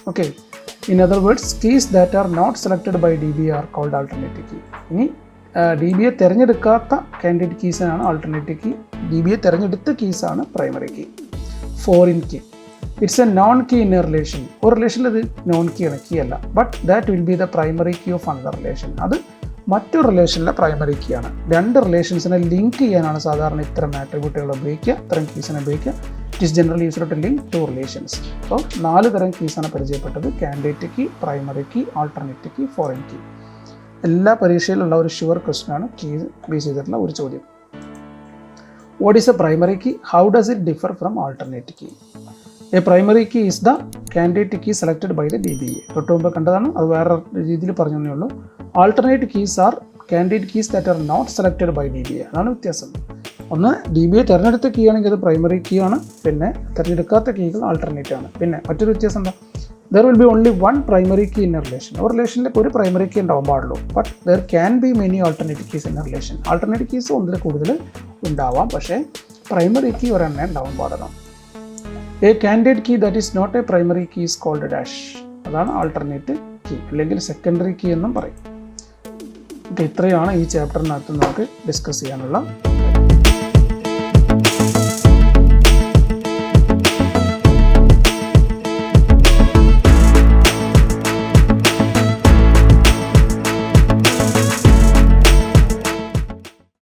Okay, in other words keys that are not selected by DBA are called alternate key. ഇനി DBA തിരഞ്ഞെടുക്കാത്ത candidate കീസിനാണ് alternate key. DBA തിരഞ്ഞെടുത്ത കീസാണ് primary key. Foreign key. It's a non key in a relation. ഒരു റിലേഷനിൽ ഇത് non key ആണ്, key അല്ല. But that will be the primary key of another relation. അത് മറ്റൊരു റിലേഷനിലെ പ്രൈമറി കീ ആണ്. രണ്ട് റിലേഷൻസിനെ ലിങ്ക് ചെയ്യാനാണ് സാധാരണ ഇത്തരം ആട്രിബ്യൂട്ടുകൾ ഉപയോഗിക്കുക, ഇത്തരം കീസിനെ ഉപയോഗിക്കുക. It is generally used to link to relations. അപ്പോൾ 4 തരം കീസാണ് പരിചയപ്പെട്ടത്: candidate key, primary key, alternate key, foreign key. എല്ലാ പരീക്ഷയിലുള്ള ഒരു ഷുവർ ക്വസ്റ്റ്യൻ ആണ് കീ ബേസ് ചെയ്തിട്ടുള്ള ഒരു ചോദ്യം. What is a primary key? How does it differ from alternate key? A primary key is the candidate key selected by the DBA. തൊട്ട് മുമ്പ് കണ്ടതാണ്, അത് വേറെ രീതിയിൽ പറഞ്ഞേ ഉള്ളൂ. Alternate keys R candidate keys that are not selected by DBA. അതാണ് വ്യത്യാസം. ഒന്ന് DBA തിരഞ്ഞെടുത്ത കീ ആണെങ്കിൽ അത് പ്രൈമറി കീ ആണ്, പിന്നെ തിരഞ്ഞെടുക്കാത്ത കീകൾ ആൾട്ടർനേറ്റ് ആണ്. പിന്നെ മറ്റൊരു വ്യത്യാസം എന്താ? There will be only one primary key in a relation. ഒരു റിലേഷനിൽ ഒരു പ്രൈമറി കീ ഉണ്ടാവാൻ പാടുള്ളൂ. But there can be many alternate keys in a relation. Alternate keys ഒന്നിൽ കൂടുതൽ ഉണ്ടാവാം, പക്ഷേ പ്രൈമറി കീ ഒരെണ്ണേ ഉണ്ടാവാൻ പാടുള്ളൂ. A candidate key that is not a primary key is called dash. അതാണ് ആൾട്ടർനേറ്റ് കീ, അല്ലെങ്കിൽ സെക്കൻഡറി കീ എന്നും പറയും. ഇത്രയാണ് ഈ ചാപ്റ്ററിനകത്ത് നമുക്ക് ഡിസ്കസ് ചെയ്യാനുള്ള